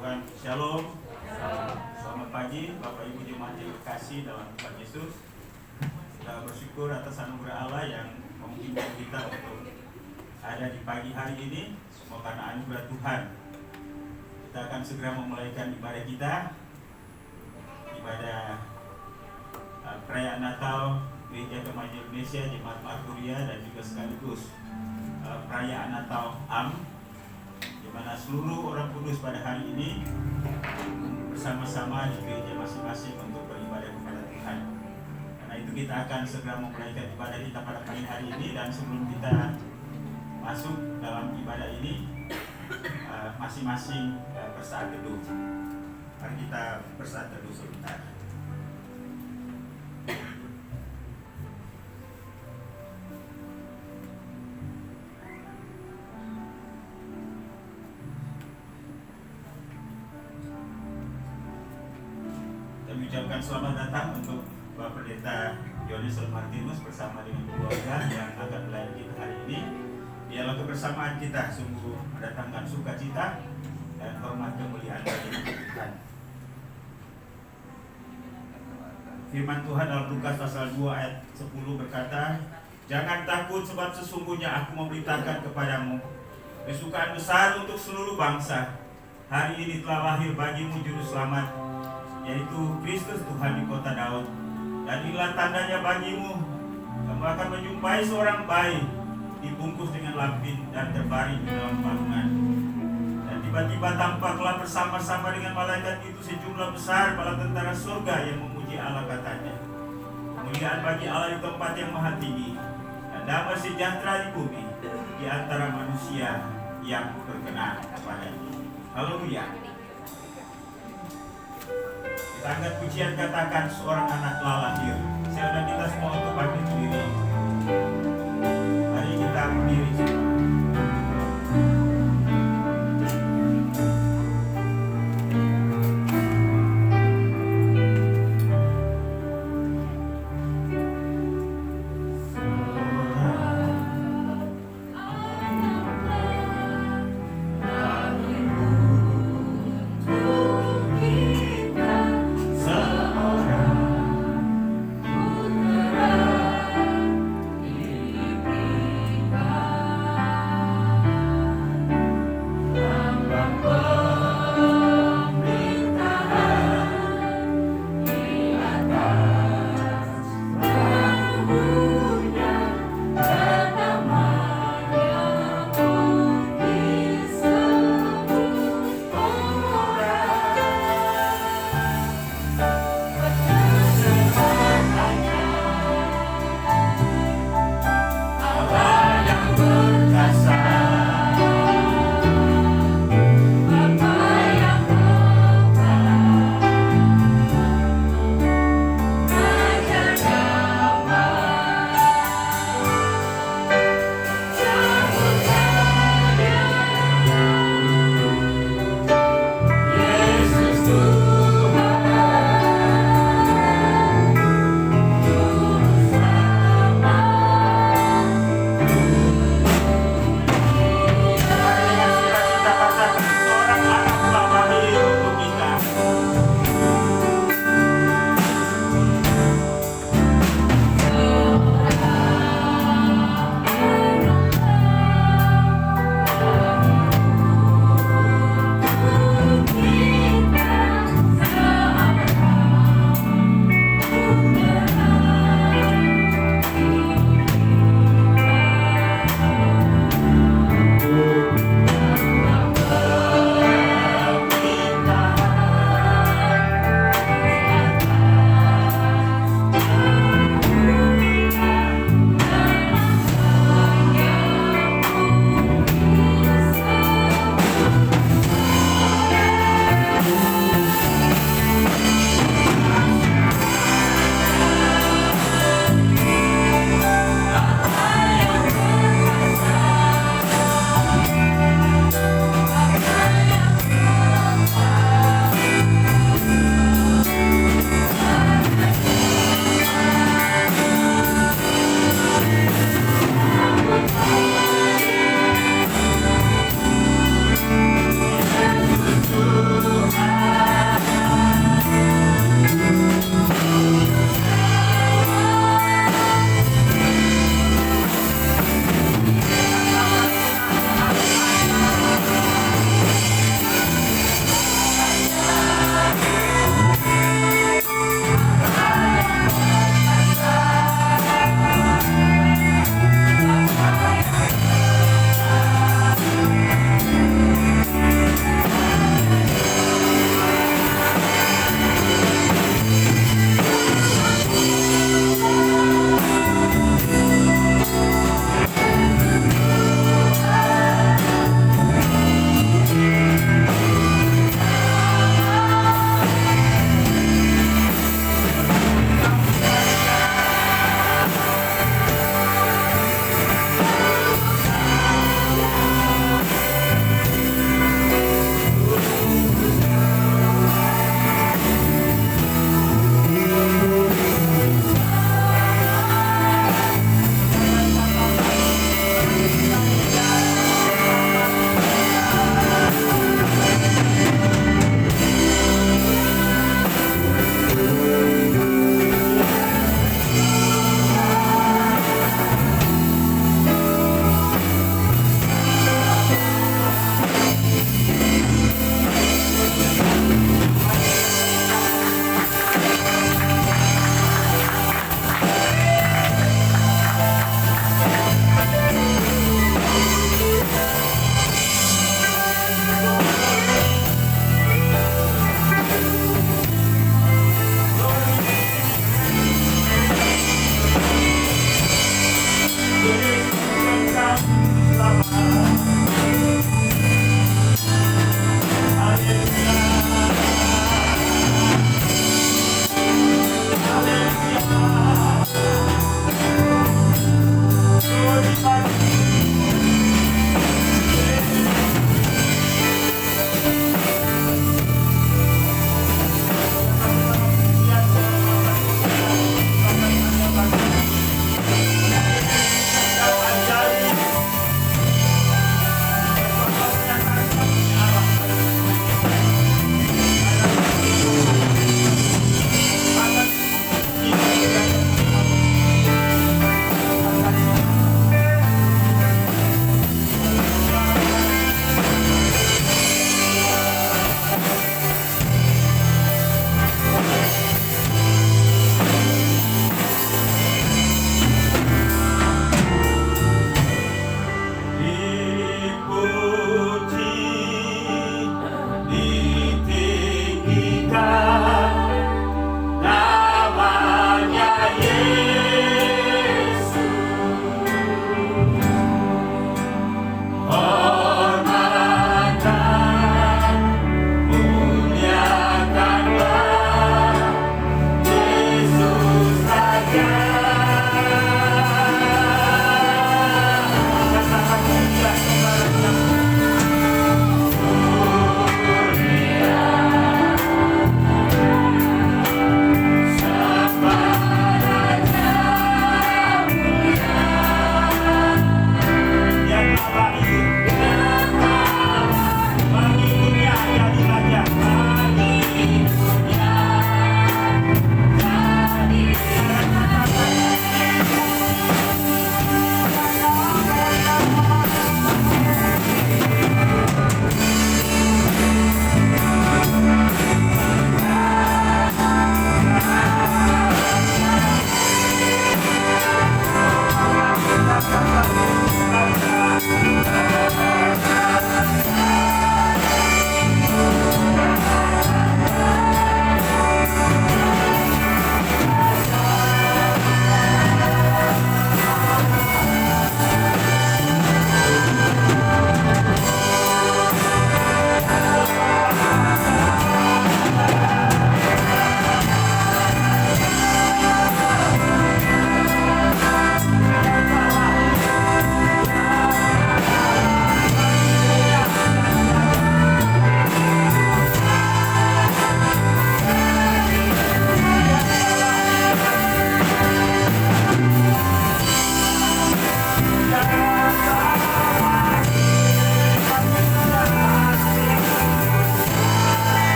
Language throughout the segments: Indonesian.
Tuhan, Shalom. Selamat pagi Bapak Ibu jemaat yang terkasih dalam Tuhan Yesus. Kita bersyukur atas anugerah Allah yang memungkinkan kita untuk ada di pagi hari ini. Semua karena anugerah Tuhan. Kita akan segera memulaikan ibadah kita, ibadah perayaan Natal Gereja Remaja Indonesia Jemaat Marturia, dan juga sekaligus perayaan Natal Am, di mana seluruh orang kudus pada hari ini bersama-sama di gereja masing-masing untuk beribadah kepada Tuhan. Karena itu kita akan segera memulaikan ibadah kita pada pagi hari ini, dan sebelum kita masuk dalam ibadah ini, masing-masing bersaat teduh. Mari kita bersaat teduh sebentar. Ucapkan selamat datang untuk Bapak Pendeta Yohanes Martinus bersama dengan keluarga yang akan melayani kita hari ini. Dialog kebersamaan kita sungguh mendatangkan sukacita dan hormat kemuliaan bagi Tuhan. Firman Tuhan dalam Lukas pasal 2 ayat 10 berkata, "Jangan takut, sebab sesungguhnya aku memberitakan kepadamu kesukaan besar untuk seluruh bangsa. Hari ini telah lahir bagimu juru selamat, yaitu Kristus Tuhan di kota Daud. Dan inilah tandanya bagimu, kamu akan menjumpai seorang bayi dibungkus dengan lampin dan terbaring di dalam palungan. Dan tiba-tiba tampaklah bersama-sama dengan malaikat itu sejumlah besar bala tentara surga yang memuji Allah, katanya, kemuliaan bagi Allah di tempat yang maha tinggi, dan damai sejahtera di bumi di antara manusia yang berkenan kepadanya." Haleluya. Kita angkat pujian, katakan seorang anak telah lahir. Saya undang kita semua untuk bangkit berdiri. Mari kita berdiri semua.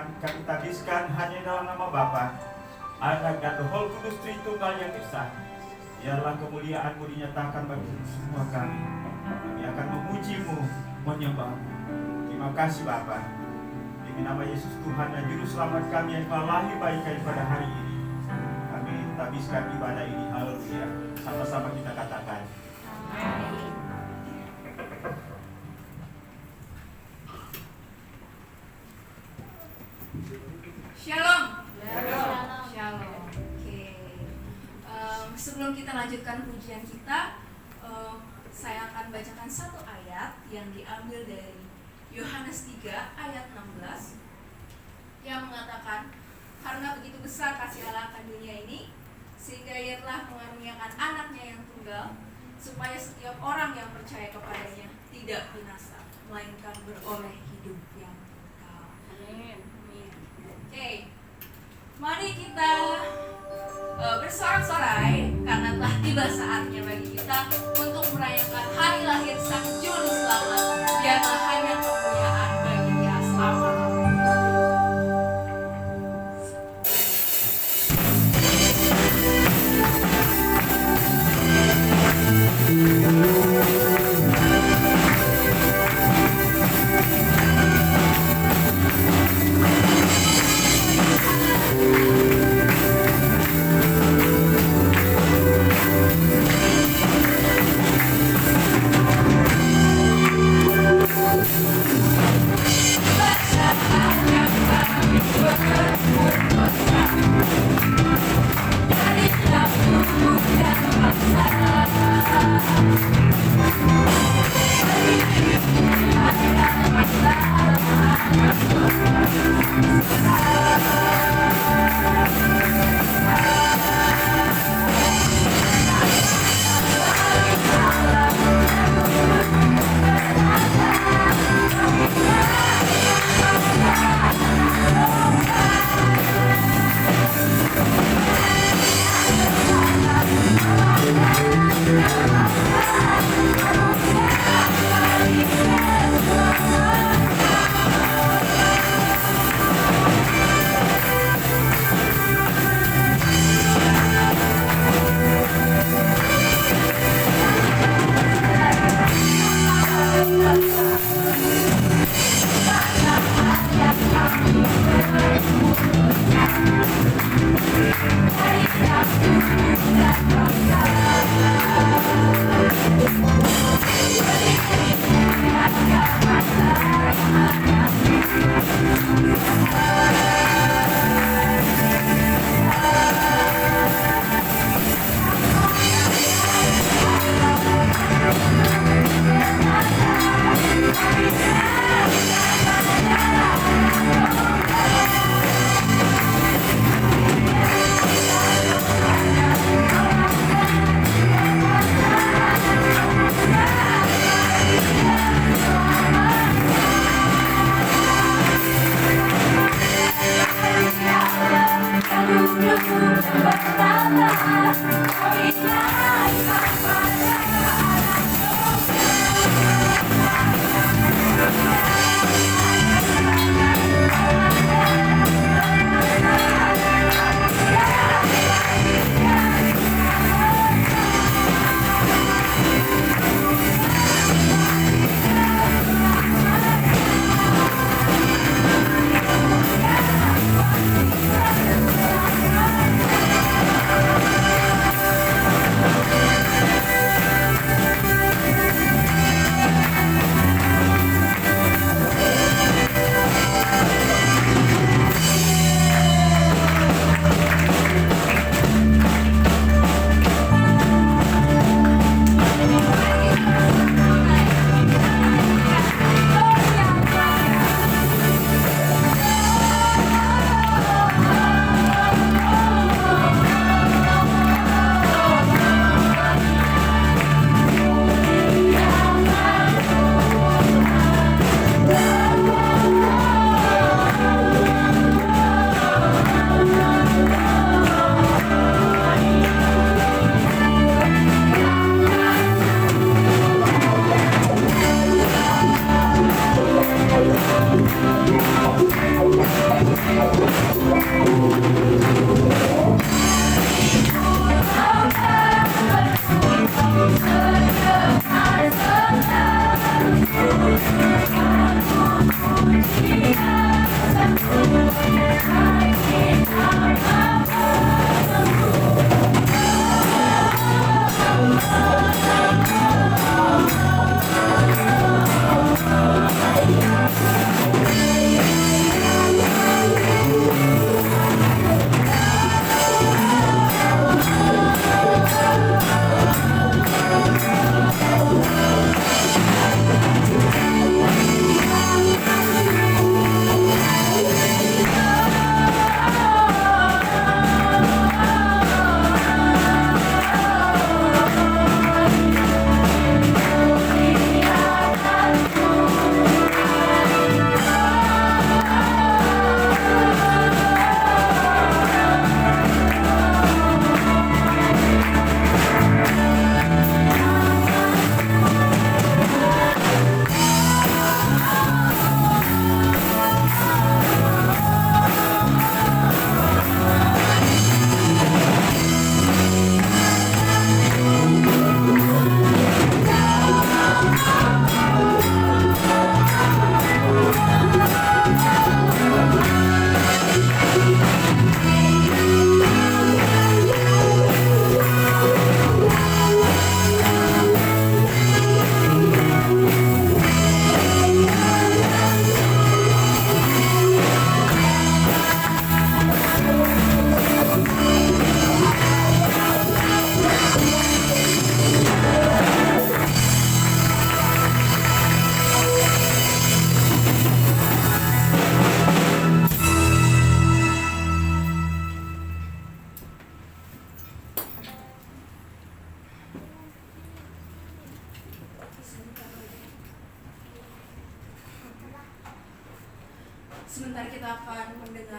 Tuhan kami tabiskan hanya dalam nama Bapa, Anak dan Roh Kudus Tritunggal yang Esa. Biarlah kemuliaan-Mu dinyatakan bagi semua kami. Kami akan memuji-Mu, menyembah-Mu. Terima kasih Bapa. Demi nama Yesus Tuhan dan Juru Selamat kami yang telah lahir bagi kami pada hari ini, kami tabiskan ibadah ini. Haleluya. Sama-sama kita katakan. Amin. Shalom. Shalom. Oke. Sebelum kita lanjutkan pujian kita, saya akan bacakan satu ayat yang diambil dari Yohanes 3 ayat 16 yang mengatakan, karena begitu besar kasih Allah akan dunia ini, sehingga Ia telah mengaruniakan anaknya yang tunggal, supaya setiap orang yang percaya kepadanya tidak binasa, melainkan beroleh hidup yang kekal. Amin. Oke, mari kita bersorak-sorai karena telah tiba saatnya bagi kita untuk merayakan hari lahir Sang Juru Selamat. Biarlah hanya kemuliaan bagi Dia selama-lamanya.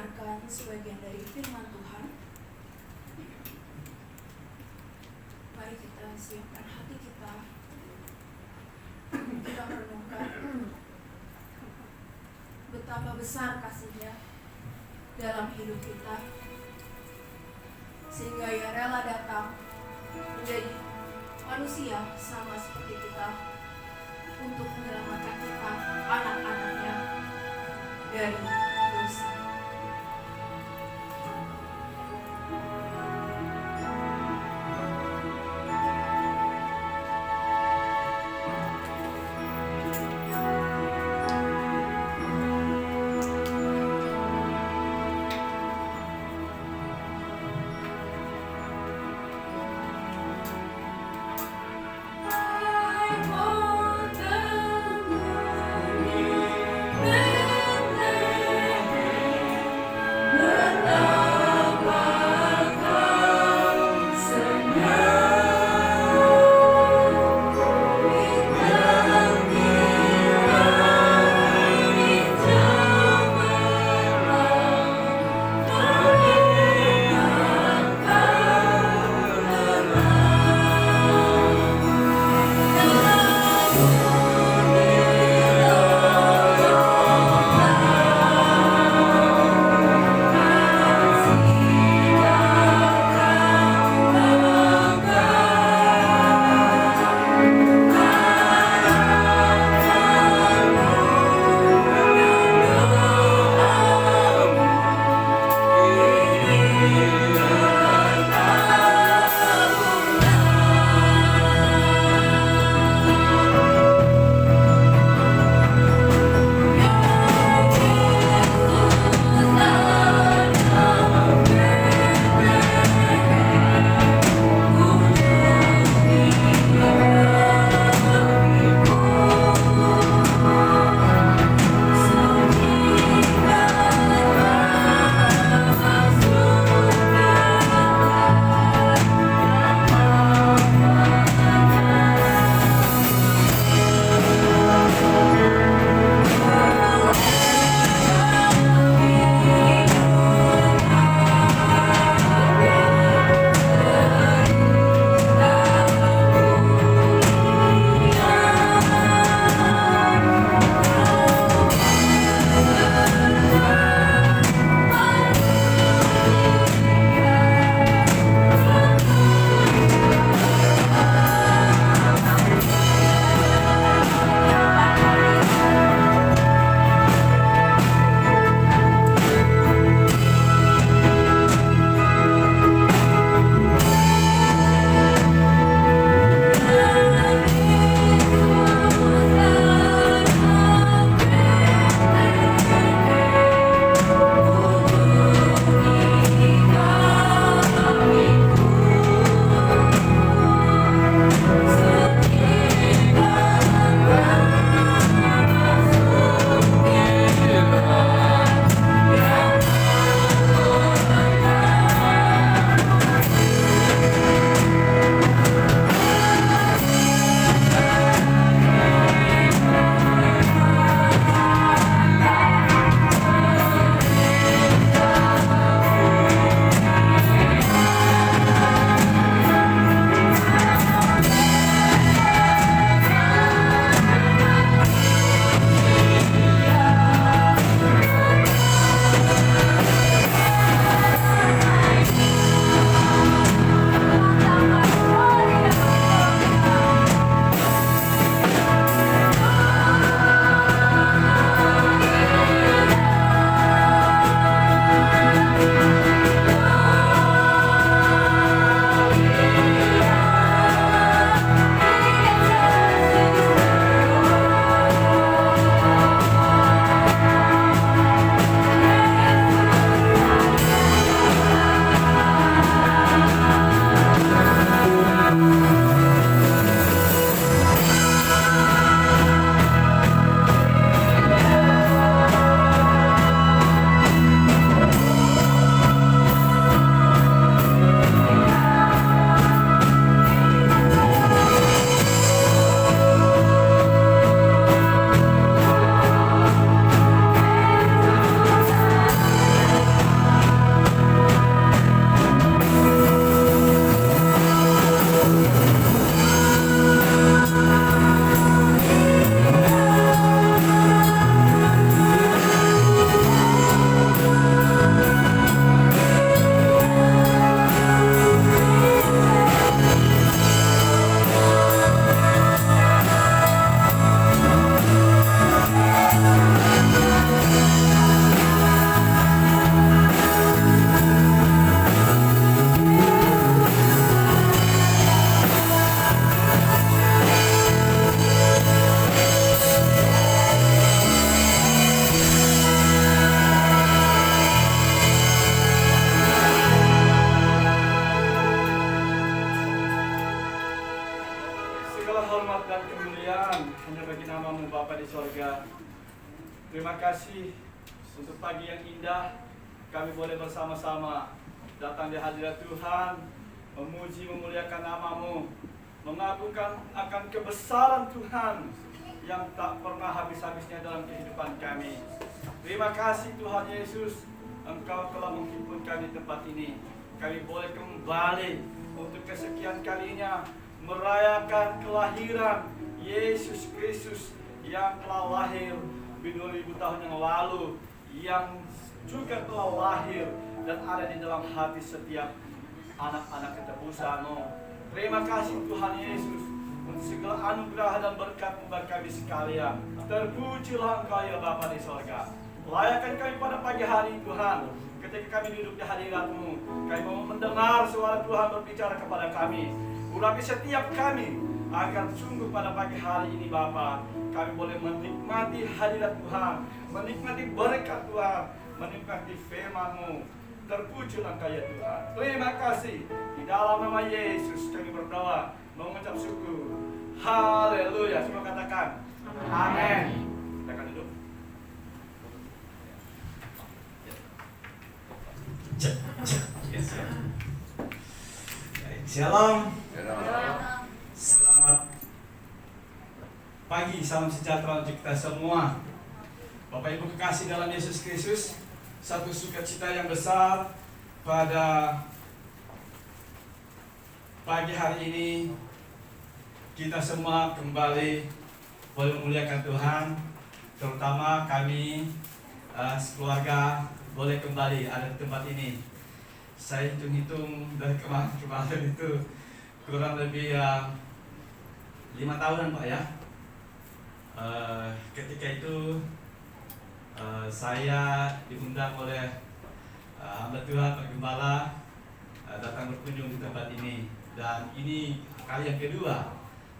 mendengarkan sebagian dari firman Tuhan. Mari kita siapkan hati kita. Kita merenungkan betapa besar kasih-Nya dalam hidup kita, sehingga Ia rela datang menjadi manusia sama seperti kita untuk menyelamatkan kita, anak-anaknya, dari dosa. Bethlehem. di sorga. Terima kasih untuk pagi yang indah. Kami boleh bersama-sama datang di hadirat Tuhan, memuji memuliakan nama-Mu, mengagungkan akan kebesaran Tuhan yang tak pernah habis-habisnya dalam kehidupan kami. Terima kasih Tuhan Yesus, Engkau telah menghimpun kami di tempat ini. Kami boleh kembali untuk kesekian kalinya merayakan kelahiran Yesus Kristus yang telah lahir 2000 tahun yang lalu, yang juga telah lahir dan ada di dalam hati setiap anak-anak ketebusan-Mu. Terima kasih Tuhan Yesus untuk segala anugerah dan berkat-Mu bagi kami sekalian. Terpujilah Engkau ya Bapa di sorga. Layakan kami pada pagi hari Tuhan. Ketika kami duduk di hadirat-Mu, kami mau mendengar suara Tuhan berbicara kepada kami. Urapi setiap kami agar sungguh pada pagi hari ini Bapa, kami boleh menikmati hadirat Tuhan, menikmati berkat Tuhan, menikmati firman-Mu. Terpujilah Engkau ya Tuhan. Terima kasih. Di dalam nama Yesus kami berdoa, mengucap syukur. Haleluya. Semua katakan amin. Kita akan duduk. Yes, ya. Shalom. Selamat pagi, salam sejahtera untuk kita semua. Bapak Ibu kekasih dalam Yesus Kristus, satu sukacita yang besar pada pagi hari ini kita semua kembali boleh memuliakan Tuhan, terutama kami sekeluarga boleh kembali ada di tempat ini. Saya hitung-hitung dari kemarin itu kurang lebih 5 tahunan Pak ya. Ketika itu saya diundang oleh hamba Tuhan Pak Gembala datang berkunjung di tempat ini, dan ini kali yang kedua,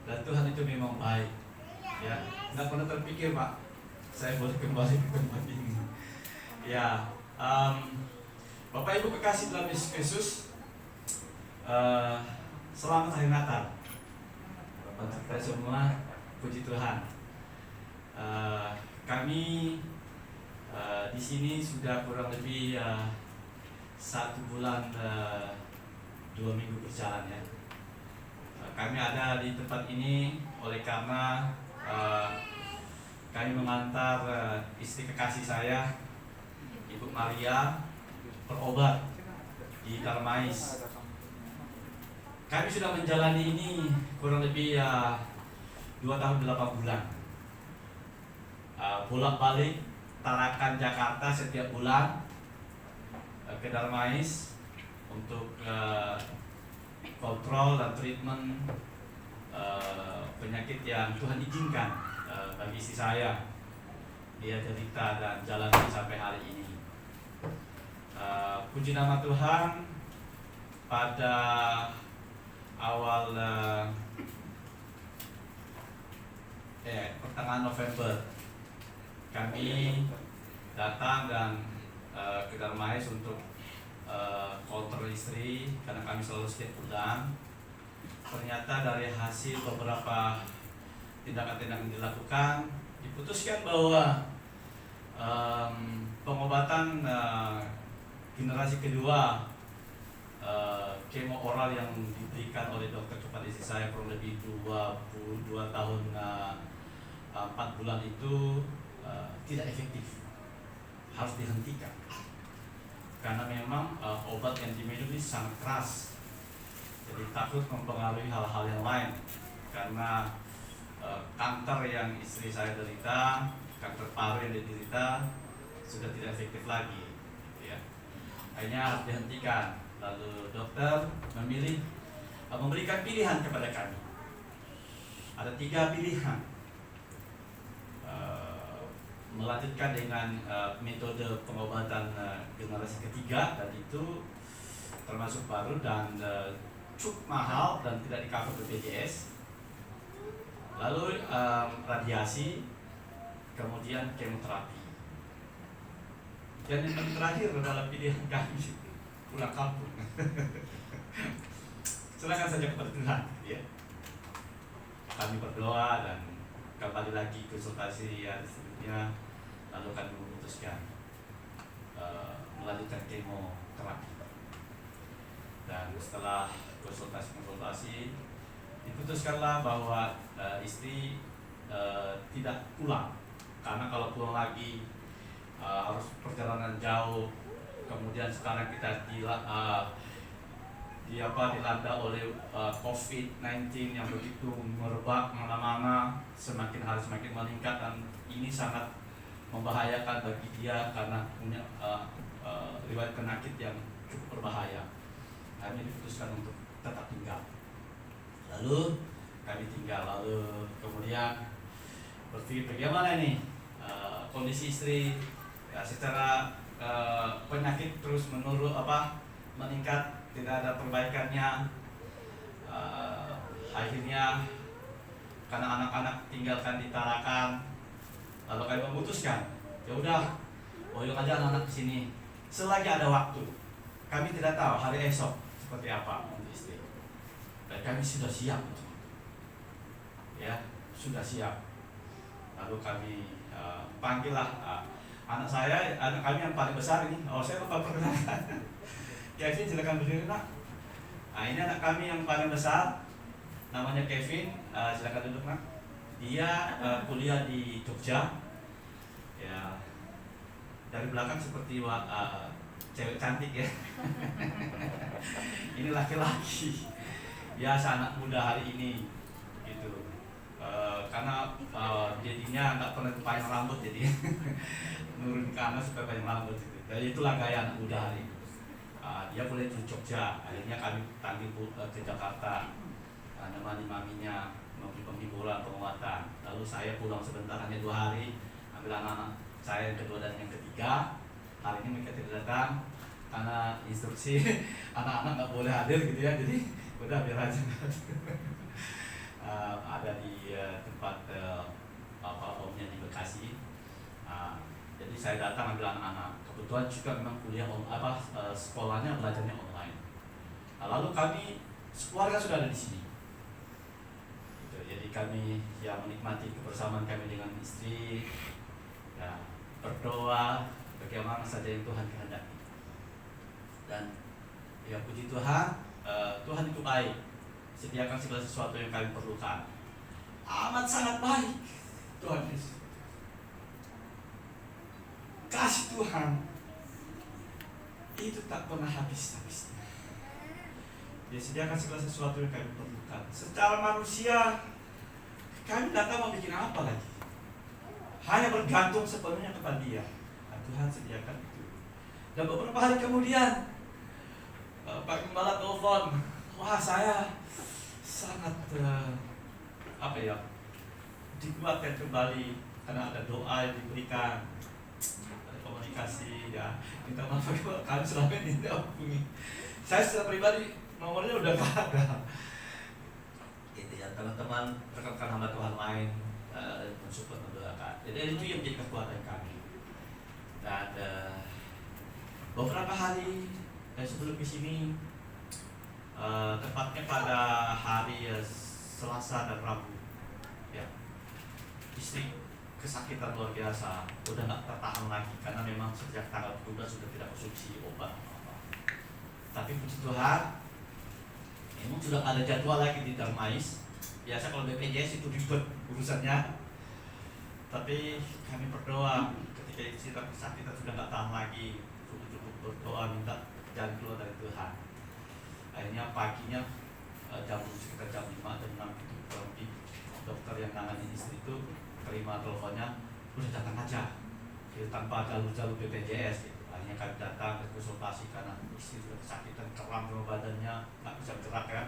dan Tuhan itu memang baik ya. Nggak pernah terpikir Pak saya boleh kembali ke tempat ini ya. Bapak Ibu kekasih dalam Yesus Kristus, selamat hari Natal untuk kita semua. Puji Tuhan. Kami di sini sudah kurang lebih 1 bulan 2 minggu berjalan ya. Kami ada di tempat ini oleh karena kami mengantar istri kekasih saya, Ibu Maria, berobat di Darmais. Kami sudah menjalani ini kurang lebih 2 tahun 8 bulan. Bolak-balik Tarakan Jakarta setiap bulan ke Darmais untuk kontrol dan treatment penyakit yang Tuhan izinkan bagi istri saya. Dia derita dan jalani sampai hari ini. Puji nama Tuhan, pada awal pertengahan November kami datang dan ke Darmais untuk kontrol istri, karena kami selalu setiap bulan. Ternyata dari hasil beberapa tindakan-tindakan yang dilakukan, diputuskan bahwa pengobatan generasi kedua, kemo oral yang diberikan oleh dokter kepada istri saya kurang lebih 22 tahun 4 bulan itu tidak efektif, harus dihentikan karena memang obat yang diminum ini sangat keras, jadi takut mempengaruhi hal-hal yang lain, karena kanker yang istri saya derita, kanker paru yang diderita sudah tidak efektif lagi ya. Akhirnya harus dihentikan. Lalu dokter memilih memberikan pilihan kepada kami. Ada 3 pilihan. Melanjutkan dengan metode pengobatan generasi ketiga, dan itu termasuk baru dan cukup mahal dan tidak di-cover BPJS. Lalu radiasi, kemudian kemoterapi. Dan yang terakhir adalah pilihan kami pulang kampung. Serahkan saja kepada Tuhan ya. Kami berdoa dan kembali lagi konsultasi ya selanjutnya, lalu kami memutuskan melanjutkan kemoterapi. Dan setelah konsultasi diputuskanlah bahwa istri tidak pulang, karena kalau pulang lagi harus perjalanan jauh. Kemudian sekarang kita dilanda oleh COVID-19 yang begitu merebak mana-mana, semakin hari semakin meningkat, dan ini sangat membahayakan bagi dia karena punya riwayat penyakit yang cukup berbahaya. Kami diputuskan untuk tetap tinggal. Lalu kami tinggal, lalu kemudian berpikir bagaimana ini kondisi istri ya, secara penyakit terus meningkat, tidak ada perbaikannya. Akhirnya karena anak-anak tinggalkan di Tarakan, lalu kami memutuskan ya udah boyong aja anak-anak ke sini selagi ada waktu. Kami tidak tahu hari esok seperti apa untuk istri, dan kami sudah siap untuk itu. Ya, sudah siap. Lalu kami panggillah anak kami yang paling besar ini. Oh, saya lupa perkenalkan. Kevin, silakan berdiri, nak. Nah, ini anak kami yang paling besar, namanya Kevin. Silakan duduk, nak. Dia kuliah di Jogja. Ya, dari belakang seperti cewek cantik ya. Ini laki-laki. Biasa anak muda hari ini, gitu. Karena jadinya nggak pernah panjang rambut, jadi nurun ke anak supaya panjang rambut. Gitu. Jadi itulah gaya anak muda hari ini. Dia kuliah di Jogja, akhirnya kami panggil ke Jakarta, nemani maminya memberi penghiburan, penguatan. Lalu saya pulang sebentar, hanya 2 hari, ambil anak-anak saya yang kedua dan yang ketiga. Hari ini mereka tidak datang karena instruksi anak-anak nggak boleh hadir gitu ya, jadi udah biar aja. Ada di tempat omnya di Bekasi. Jadi saya datang ambil anak-anak. Kebetulan juga memang kuliah sekolahnya belajarnya online. Lalu kami keluarga sudah ada di sini. Gitu. Jadi kami ya menikmati kebersamaan kami dengan istri, ya, berdoa bagaimana saja yang Tuhan kehendaki. Dan ya puji Tuhan, Tuhan itu baik. Sediakan segala sesuatu yang kami perlukan. Amat sangat baik Tuhan Yesus. Kasih Tuhan itu tak pernah habis-habisnya. Dia sediakan segala sesuatu yang kami perlukan. Secara manusia, kami tidak tahu mau bikin apa lagi. Hanya bergantung sepenuhnya kepada Dia. Nah, Tuhan sediakan itu. Dan beberapa hari kemudian, Pak Gembala telepon, wah saya sangat dikuatkan kembali karena ada doa yang diberikan. Komunikasi ya, minta maaf kalau kami selama ini tidak hubungi. Saya secara pribadi nomornya udah gak ada. Gitu ya, teman-teman rekan-rekan hamba Tuhan lain mensupport, mendoakan. Jadi itu yang menjadi kekuatan kami. Dan beberapa hari sebelum di sini, tepatnya pada hari Selasa dan Rabu, ya, istri kesakitan luar biasa, udah nggak tertahan lagi karena memang sejak tanggal 12 sudah tidak konsumsi obat apa. Tapi puji Tuhan, memang sudah ada jadwal lagi di Darmais. Biasa kalau BPJS itu ribet urusannya. Tapi kami berdoa ketika istri kesakitan sudah nggak tahan lagi, cukup berdoa minta jalan keluar dari Tuhan. Akhirnya paginya sekitar jam 5 dan 6 itu lebih, dokter yang nangani istri itu terima teleponnya, udah datang aja jadi tanpa jalur BPJS gitu. Akhirnya kami datang ke konsultasi karena istri sudah kesakitan, kram sama badannya, nggak bisa gerak ya.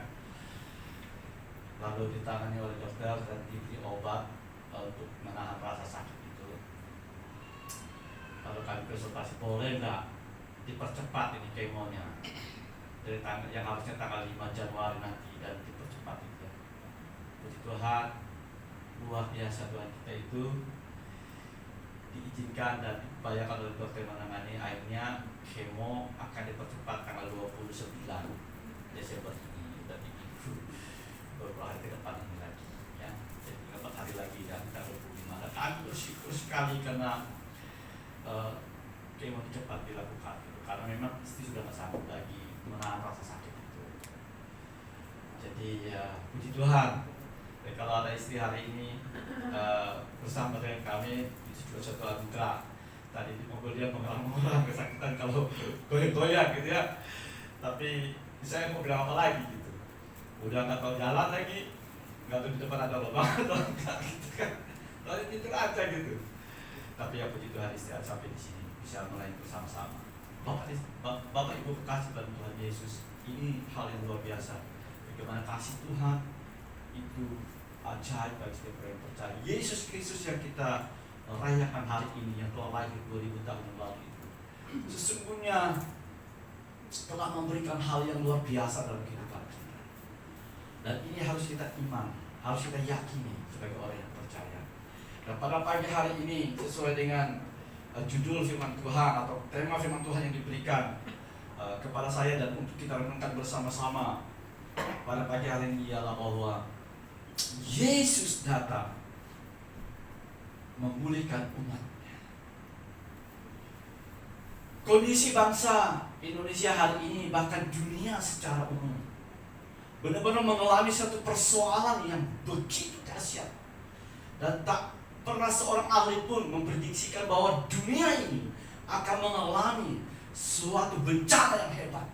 Lalu ditangani oleh dokter dan diberi obat untuk menahan rasa sakit itu. Lalu kami konsultasi, boleh nggak dipercepat ini kemonya dari yang harusnya tanggal 5 Januari nanti, dan dipercepat itu. Puji Tuhan, luar biasa Tuhan kita itu diizinkan dan diupayakan oleh dokter menangani. Akhirnya kemo akan dipercepat tanggal 29 Desember ini, dan beberapa hari ke depan ini lagi ya. Jadi tinggal hari lagi dan tanggal 25. Dan kami bersyukur sekali karena kemo cepat dilakukan gitu. Karena memang istri sudah tidak sanggup lagi menahan rasa sakit itu. Jadi ya puji Tuhan. Dan kalau ada istri hari ini bersama dengan kami, itu juga satu anugerah. Tadi di mobil dia mengalang-alang kesakitan kalau goyang-goyang gitu ya. Tapi saya mau bilang apa lagi gitu. Udah nggak tahu jalan lagi, nggak tahu di depan ada lubang atau enggak gitu kan. Lalu itu aja gitu. Tapi ya puji Tuhan istri sampai di sini bisa melayani bersama-sama. Bapak Ibu kekasih dalam Tuhan Yesus, ini hal yang luar biasa. Bagaimana kasih Tuhan itu ajaib bagi setiap orang yang percaya. Yesus Kristus yang kita rayakan hari ini, yang telah lahir 2000 tahun yang lalu itu, sesungguhnya telah memberikan hal yang luar biasa dalam kehidupan kita. Dan ini harus kita iman, harus kita yakini sebagai orang yang percaya. Dan pada pagi hari ini sesuai dengan judul firman Tuhan atau tema firman Tuhan yang diberikan kepada saya dan untuk kita renungkan bersama-sama pada pagi hari ini ialah bahwa Yesus datang memulihkan umatnya. Kondisi bangsa Indonesia hari ini, bahkan dunia secara umum, benar-benar mengalami satu persoalan yang begitu dahsyat. Dan tak pernah seorang ahli pun memprediksikan bahwa dunia ini akan mengalami suatu bencana yang hebat.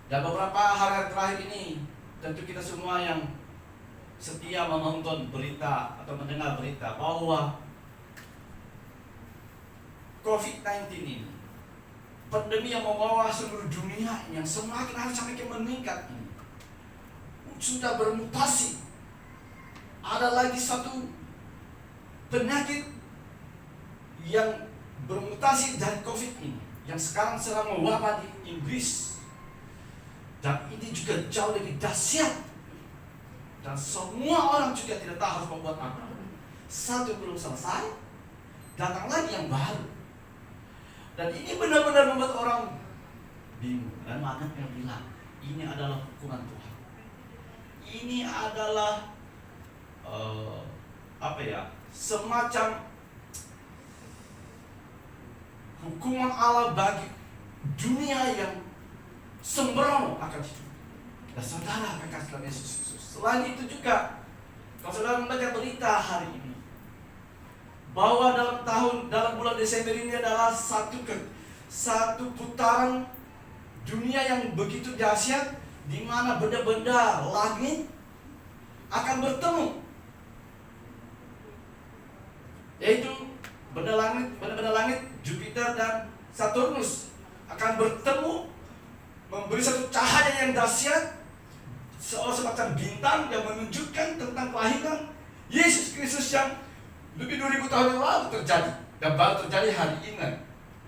Dan beberapa hari terakhir ini, tentu kita semua yang setia menonton berita atau mendengar berita bahwa COVID-19 ini, pandemi yang membawa seluruh dunia yang semakin hari semakin meningkat ini, sudah bermutasi. Ada lagi satu penyakit yang bermutasi dari COVID ini, yang sekarang sedang mewabah di Inggris. Dan ini juga jauh lebih dahsyat. Dan semua orang juga tidak tahu harus membuat apa. Satu belum selesai, datang lagi yang baru. Dan ini benar-benar membuat orang bingung. Dan banyak yang bilang ini adalah hukuman Tuhan. Ini adalah semacam hukuman Allah bagi dunia yang sembrono akan hidup. Dan saudara kekasih dalam Yesus Kristus, selain itu juga, kalau saudara membaca berita hari ini, bahwa dalam bulan Desember ini adalah satu putaran dunia yang begitu dahsyat, di mana benda-benda langit akan bertemu, yaitu benda-benda langit Jupiter dan Saturnus akan bertemu, memberi satu cahaya yang dahsyat, seolah semacam bintang yang menunjukkan tentang kelahiran Yesus Kristus yang lebih 2000 tahun yang lalu terjadi dan baru terjadi hari ini.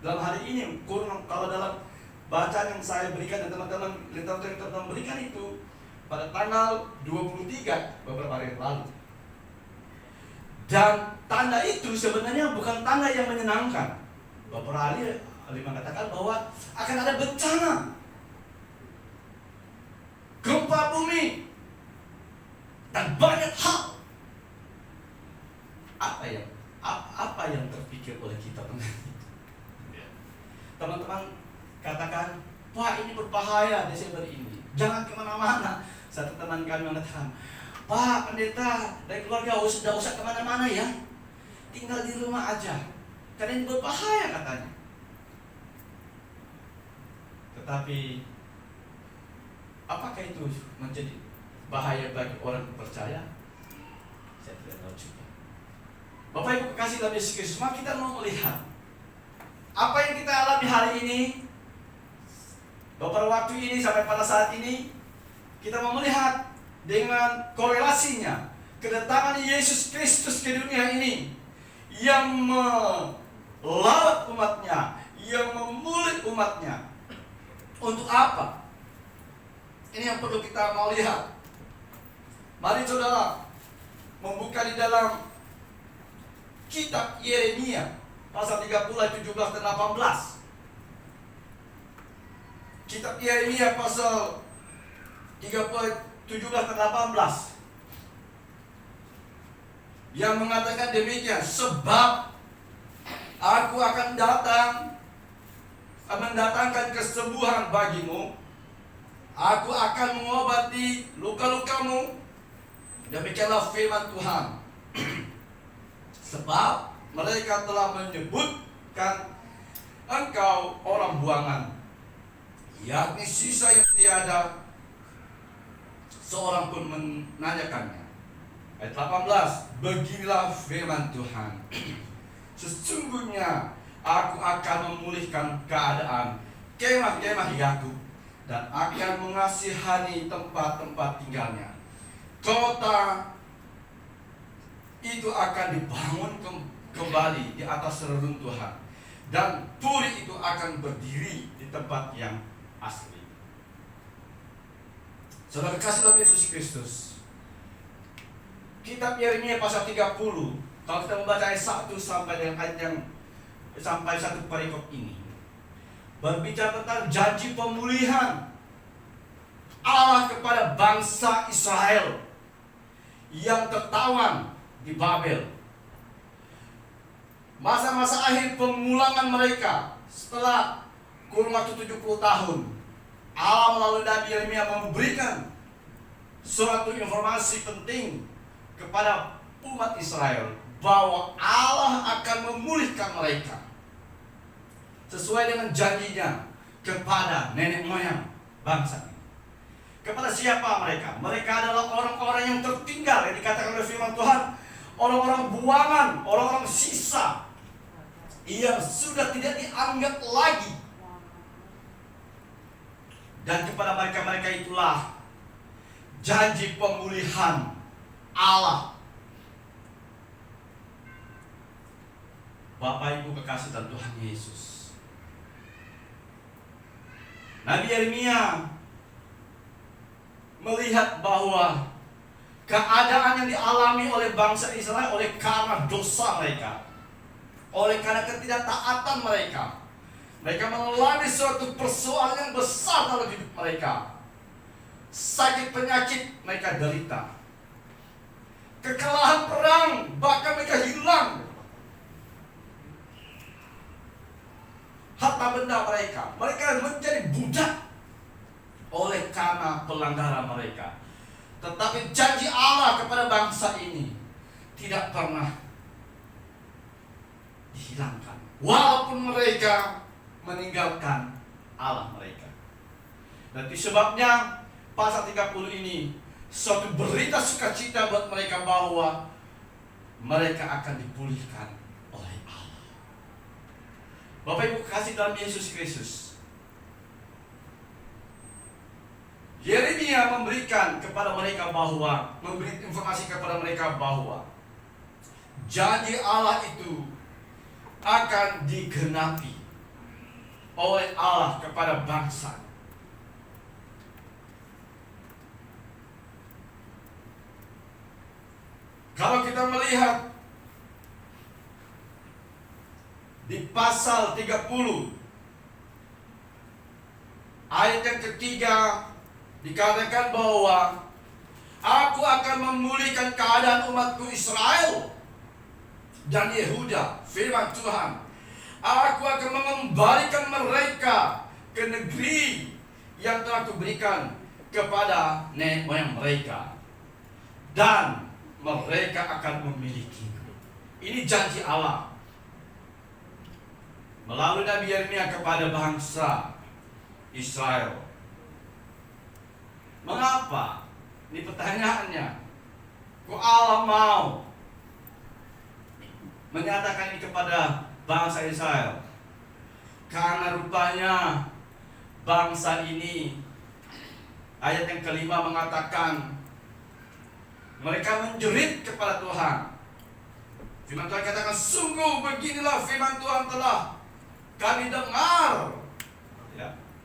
Dalam hari ini, kalau dalam bacaan yang saya berikan dan teman-teman literatur yang teman-teman berikan itu pada tanggal 23 beberapa hari yang lalu. Dan tanda itu sebenarnya bukan tanda yang menyenangkan. Beberapa ahli mengatakan bahwa akan ada bencana, gempa bumi, dan banyak hal. Apa yang terpikir oleh kita tentang itu? Teman-teman katakan, wah ini berbahaya Desember ini, jangan kemana-mana. Satu teman kami mengatakan, Pak Pendeta dan keluarga tidak usah kemana-mana ya, tinggal di rumah aja, karena ini berbahaya katanya. Tetapi apakah itu menjadi bahaya bagi orang percaya? Saya tidak tahu juga. Bapak Ibu kekasih dalam Yesus Kristus, maka kita mau melihat apa yang kita alami hari ini, beberapa waktu ini sampai pada saat ini, kita mau melihat dengan korelasinya kedatangan Yesus Kristus ke dunia ini yang melawat umatnya, yang memulih umatnya. Untuk apa? Ini yang perlu kita mau lihat. Mari saudara membuka di dalam kitab Yeremia pasal 30 ayat 17 dan 18. Kitab Yeremia pasal 30 ayat 17 dan 18. yang mengatakan demikian, sebab aku akan mendatangkan kesembuhan bagimu, aku akan mengobati luka-lukamu. Demikianlah firman Tuhan. Sebab mereka telah menyebutkan engkau orang buangan, yakni sisa yang tiada seorang pun menanyakannya. Ayat 18, beginilah firman Tuhan. Sesungguhnya aku akan memulihkan keadaan kemah-kemah Yakub dan akan mengasihani tempat-tempat tinggalnya. Kota itu akan dibangun kembali di atas reruntuhan, dan turi itu akan berdiri di tempat yang asli. Saudara kasih dalam Yesus Kristus, kitab Yeremia pasal 30, kalau kita membaca ayat 1 sampai dengan ayat yang sampai 1 perikop ini, berbicara tentang janji pemulihan Allah kepada bangsa Israel yang tertawan di Babel. Masa-masa akhir pemulangan mereka setelah kurun waktu 70 tahun, Allah melalui Nabi Yeremia memberikan suatu informasi penting kepada umat Israel bahwa Allah akan memulihkan mereka sesuai dengan janjinya kepada nenek moyang bangsa ini. Kepada siapa mereka? Mereka adalah orang-orang yang tertinggal, yang dikatakan oleh firman Tuhan, orang-orang buangan, orang-orang sisa yang sudah tidak dianggap lagi. Dan kepada mereka-mereka itulah janji pemulihan Allah. Bapak Ibu kekasih dan Tuhan Yesus, Nabi Yeremia melihat bahwa keadaan yang dialami oleh bangsa Israel oleh karena dosa mereka, oleh karena ketidaktaatan mereka, mereka mengalami suatu persoalan yang besar dalam hidup mereka. Sakit penyakit mereka derita, kekalahan perang bahkan mereka hilang, harta benda mereka menjadi budak oleh karena pelanggaran mereka. Tetapi janji Allah kepada bangsa ini tidak pernah dihilangkan, walaupun mereka meninggalkan Allah mereka. Dan itu sebabnya pasal 30 ini suatu berita sukacita buat mereka bahwa mereka akan dipulihkan oleh Allah. Bapak Ibu kasih dalam Yesus Kristus, Yeremia memberikan kepada mereka bahwa, memberi informasi kepada mereka bahwa janji Allah itu akan digenapi oleh Allah kepada bangsa. Kalau kita melihat di pasal 30 ayat yang ketiga, dikatakan bahwa aku akan memulihkan keadaan umatku Israel dan Yehuda. Firman Tuhan, aku akan mengembalikan mereka ke negeri yang telah kuberikan kepada nenek moyang mereka, dan mereka akan memiliki. Ini janji Allah melalui Nabi Yeremia kepada bangsa Israel. Mengapa? Ini pertanyaannya. Kok Allah mau menyatakan ini kepada bangsa Israel? Karena rupanya bangsa ini, ayat yang kelima mengatakan mereka menjerit kepada Tuhan. Firman Tuhan katakan, sungguh beginilah firman Tuhan telah kami dengar,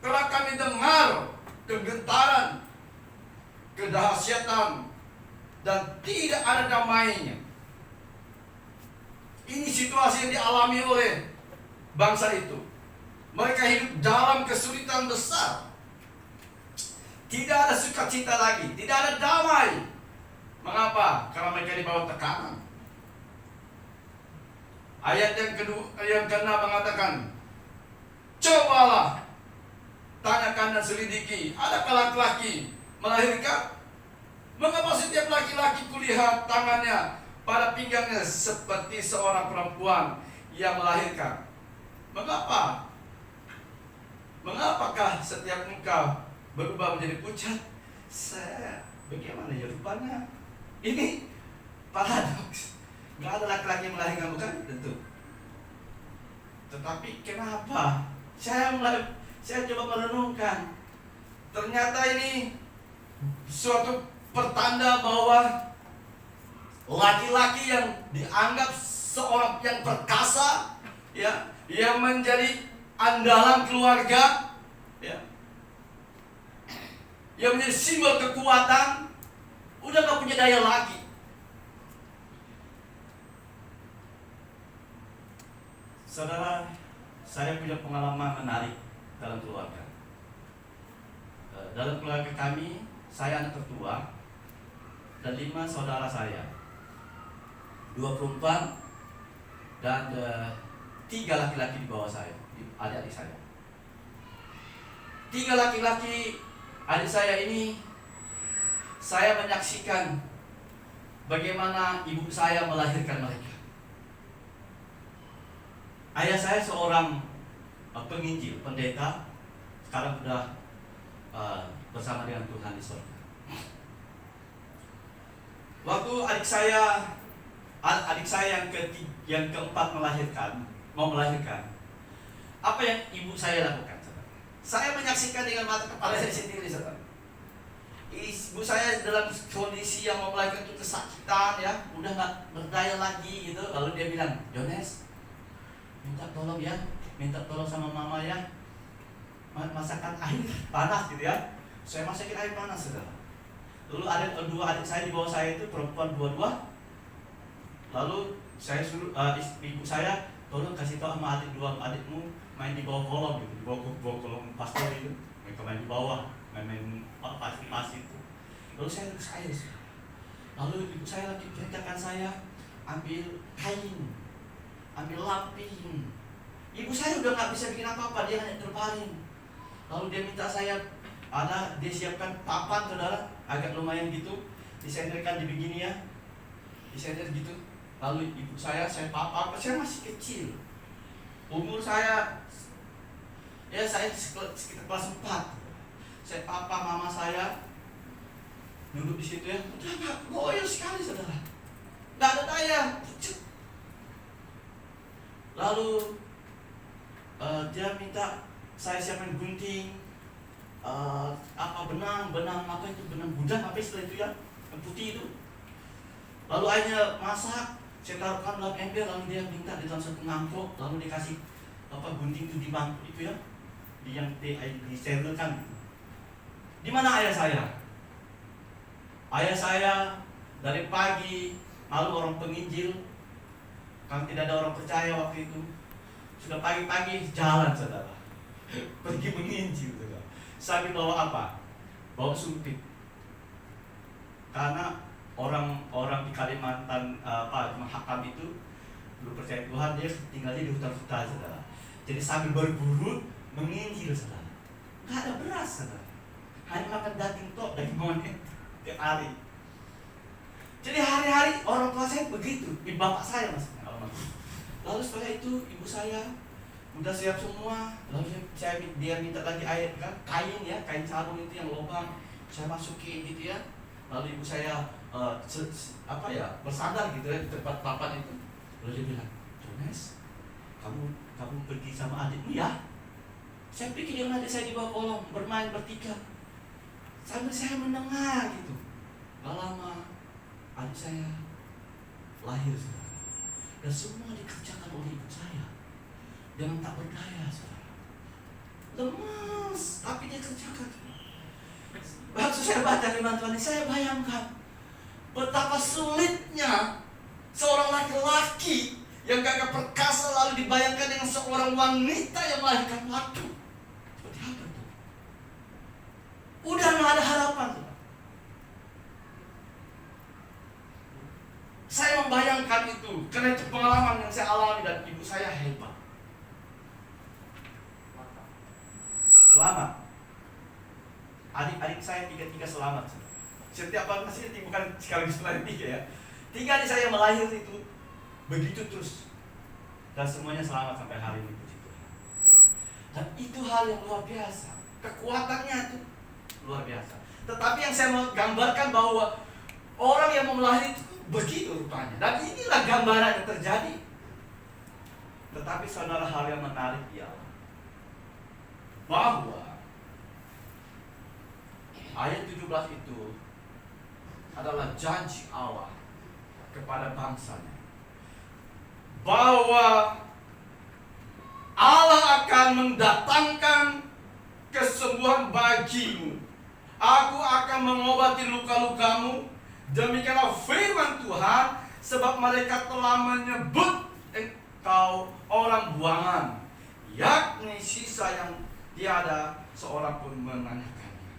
telah kami dengar kegentaran, kedahsyatan, dan tidak ada damainya. Ini situasi yang dialami oleh bangsa itu. Mereka hidup dalam kesulitan besar. Tidak ada sukacita lagi, tidak ada damai. Mengapa? Karena mereka di bawah tekanan. Ayat yang kedua, yang ke-6 mengatakan, cobalah, tanyakan dan selidiki, adakah laki-laki melahirkan? Mengapa setiap laki-laki kulihat tangannya pada pinggangnya seperti seorang perempuan yang melahirkan? Mengapa? Mengapakah setiap muka berubah menjadi pucat? Bagaimana ya rupanya? Ini paradoks. Gak ada laki-laki yang melahirkan, bukan? Tentu. Tetapi kenapa? Saya coba merenungkan. Ternyata ini suatu pertanda bahwa laki-laki yang dianggap seorang yang perkasa, ya, yang menjadi andalan keluarga, ya, yang menjadi simbol kekuatan, udah gak punya daya lagi. Saudara, saya punya pengalaman menarik dalam keluarga. Dalam keluarga kami, saya anak tertua dan 5 saudara saya, 2 perempuan dan 3 laki-laki di bawah saya, adik-adik saya. 3 laki-laki adik saya ini, saya menyaksikan bagaimana ibu saya melahirkan mereka. Ayah saya seorang penginjil, pendeta, sekarang sudah bersama dengan Tuhan di surga. Waktu adik saya yang keempat mau melahirkan, apa yang ibu saya lakukan? Saudara? Saya menyaksikan dengan mata kepala saya sendiri, saudara. Ibu saya dalam kondisi yang mau melahirkan itu kesakitan, ya, udah nggak berdaya lagi gitu. Lalu dia bilang, Jones, minta tolong sama mama ya, masakan air panas gitu ya. Saya masakin air panas, saudara. Lalu ada 2 adik saya di bawah saya itu perempuan 2. Lalu saya suruh ibu saya, tolong kasih tahu sama adikmu main di bawah kolong gitu, di bawah kolong pastor itu. Mereka main di bawah, main pasir itu. Lalu saya terus air. Lalu ibu saya lagi perintahkan saya ambil kain, ambil laping. Ibu saya udah nggak bisa bikin apa-apa, dia hanya terbaring. Lalu dia minta saya, dia siapkan papan, saudara, agak lumayan gitu, disenderkan di begini ya, disender gitu. Lalu ibu saya papar, saya masih kecil, umur saya, ya saya sekitar kelas 4. Saya papar mama saya, duduk di situ ya, udah goyang sekali, saudara, nggak ada daya. Lalu dia minta saya siapkan gunting, benang apa itu, benang gudang apa istilah itu ya, yang putih itu. Lalu akhirnya masak, saya taruhkan dalam ember, lalu dia minta di dalam satu mangkok, lalu dikasih gunting itu di bangku itu ya, yang disterilkan. Di mana ayah saya? Ayah saya dari pagi, malu orang penginjil, kan tidak ada orang percaya waktu itu, sudah pagi-pagi jalan, saudara, pergi menginjil, saudara. Sambil bawa apa? Bawa sumpit. Karena orang di Kalimantan Mahakam itu belum percaya Tuhan, dia tinggalnya di hutan-hutan, saudara. Jadi sambil berburu menginjil, saudara. Nggak ada beras, saudara. Hanya makan daging monyet tiap hari. Jadi hari-hari orang tua saya begitu, bapak saya maksudnya. Lalu setelah itu ibu saya udah siap semua, lalu dia minta lagi air kan, kain sarung itu yang lubang, saya masukin gitu ya. Lalu ibu saya bersandar gitu ya di tempat papan itu. Lalu dia bilang, Jones, kamu pergi sama adikmu ya. Saya pikir dengan adik saya di bawah kolong bermain bertiga. Sambil saya mendengar gitu. Gak lama adik saya lahir, saudara. Dan semua dikerjakan oleh ibu saya dengan tak berdaya, saudara. Lemas, tapi dia kerjakan. Waktu saya baca firman Tuhan ini, saya bayangkan betapa sulitnya seorang laki-laki yang gagah perkasa lalu dibayangkan dengan seorang wanita yang melahirkan waktu. Seperti apa itu? Udah gak ada harapan, saudara. Saya membayangkan itu. karena itu pengalaman yang saya alami dan ibu saya hebat. Selamat. Adik-adik saya tiga-tiga selamat. Setiap anak masih bukan sekaligus melahir tiga ya. 3 adik saya melahir itu begitu terus. Dan semuanya selamat sampai hari ini, puji Tuhan. Dan itu hal yang luar biasa. Kekuatannya itu luar biasa. Tetapi yang saya mau gambarkan bahwa orang yang mau melahir itu begitu rupanya. Dan inilah gambaran yang terjadi. Tetapi saudara, hal yang menarik ialah bahwa ayat 17 itu adalah janji Allah kepada bangsanya, bahwa Allah akan mendatangkan kesembuhan bagimu. Aku akan mengobati luka-lukamu. Demikianlah firman Tuhan, sebab mereka telah menyebut engkau orang buangan, yakni sisa yang tiada seorang pun menanyakannya.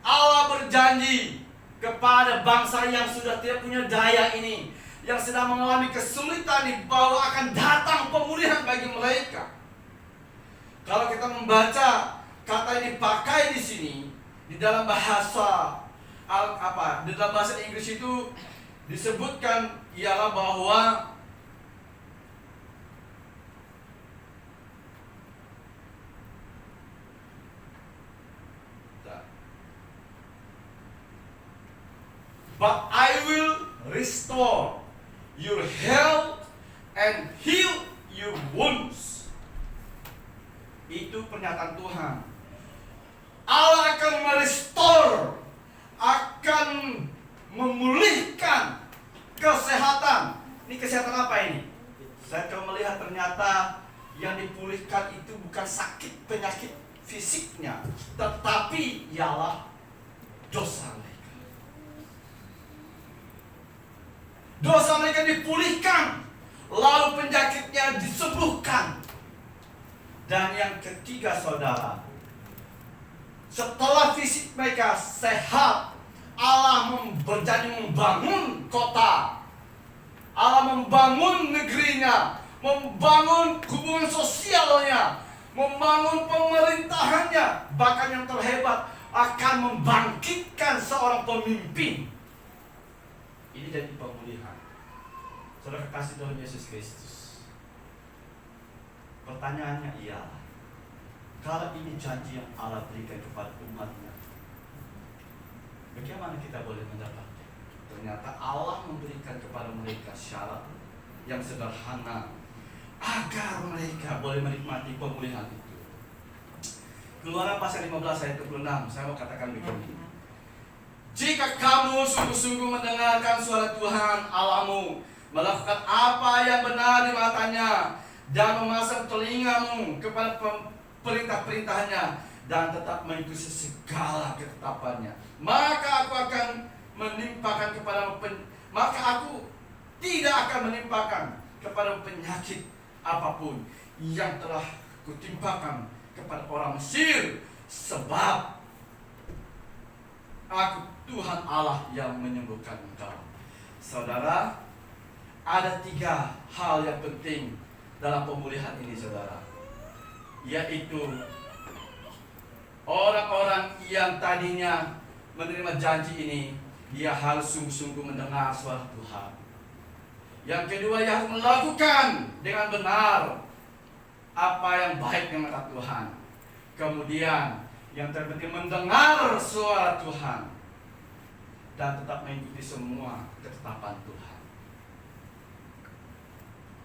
Allah berjanji kepada bangsa yang sudah tidak punya daya ini, yang sedang mengalami kesulitan ini, bahwa akan datang pemulihan bagi mereka. Kalau kita membaca kata ini dipakai di sini di dalam bahasa di dalam bahasa Inggris itu disebutkan ialah bahwa but I will restore your health and heal your wounds. Itu pernyataan Tuhan. Allah akan merestore, akan memulihkan kesehatan. Ini kesehatan apa ini? Saya coba melihat ternyata yang dipulihkan itu bukan sakit penyakit fisiknya, tetapi ialah dosa mereka. Dosa mereka dipulihkan, lalu penyakitnya disembuhkan. Dan yang ketiga, saudara, setelah fisik mereka sehat, Allah berjanji membangun kota, Allah membangun negerinya, membangun hubungan sosialnya, membangun pemerintahannya. Bahkan yang terhebat, akan membangkitkan seorang pemimpin. Ini jadi pemulihan. Saudara kasih Tuhan Yesus Kristus. Pertanyaannya ialah, kalau ini janji yang Allah berikan kepada umatnya, bagaimana kita boleh mendapatnya? Ternyata Allah memberikan kepada mereka syarat yang sederhana agar mereka boleh menikmati pemulihan itu. Keluaran pasal 15 ayat 26, saya mau katakan begini. Jika kamu sungguh-sungguh mendengarkan suara Tuhan Allahmu, melakukan apa yang benar di matanya, dan memasang telingamu kepada perintah-perintahnya, dan tetap mengikuti segala ketetapannya, maka aku akan menimpakan maka aku tidak akan menimpakan kepada penyakit apapun yang telah kutimpakan kepada orang Mesir, sebab aku Tuhan Allah yang menyembuhkan engkau. Saudara, ada 3 hal yang penting dalam pemulihan ini, saudara, yaitu orang-orang yang tadinya menerima janji ini, dia harus sungguh-sungguh mendengar suara Tuhan. Yang kedua, dia harus melakukan dengan benar apa yang baik di mata Tuhan. Kemudian yang terpenting, mendengar suara Tuhan dan tetap mengikuti semua ketetapan Tuhan.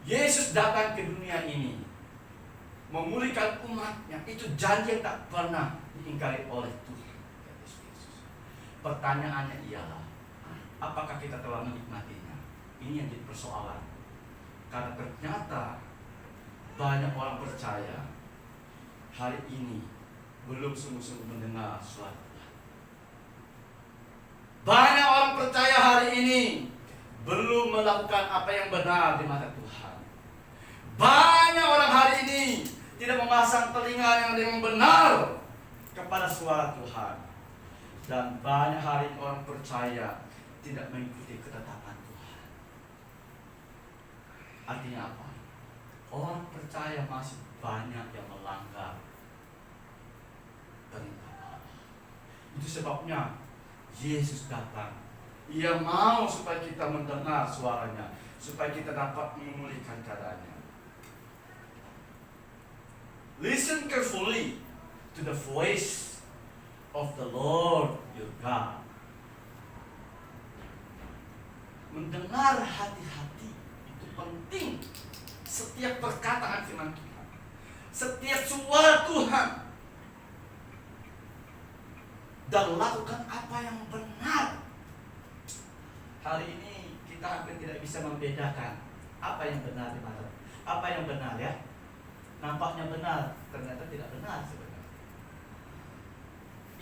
Yesus datang ke dunia ini memulihkan umatnya. Itu janji yang tak pernah diingkari oleh Tuhan. Pertanyaannya ialah, apakah kita telah menikmatinya? Ini yang jadi persoalan. Karena ternyata banyak orang percaya hari ini belum sungguh-sungguh mendengar suara Tuhan. Banyak orang percaya hari ini belum melakukan apa yang benar di mata Tuhan. Banyak orang hari ini tidak memasang telinga yang dengan benar kepada suara Tuhan. Dan banyak hari ini orang percaya tidak mengikuti ketetapan Tuhan. Artinya apa? Orang percaya masih banyak yang melanggar perintah Allah. Itu sebabnya Yesus datang. Ia mau supaya kita mendengar suaranya, supaya kita dapat memulihkan keadaannya. Listen carefully to the voice of the Lord your God. Mendengar hati-hati itu penting. Setiap perkataan firman Tuhan, setiap suara Tuhan, dan lakukan apa yang benar. Hari ini kita hampir tidak bisa membedakan apa yang benar di mata, apa yang benar ya. Nampaknya benar, ternyata tidak benar sebenarnya.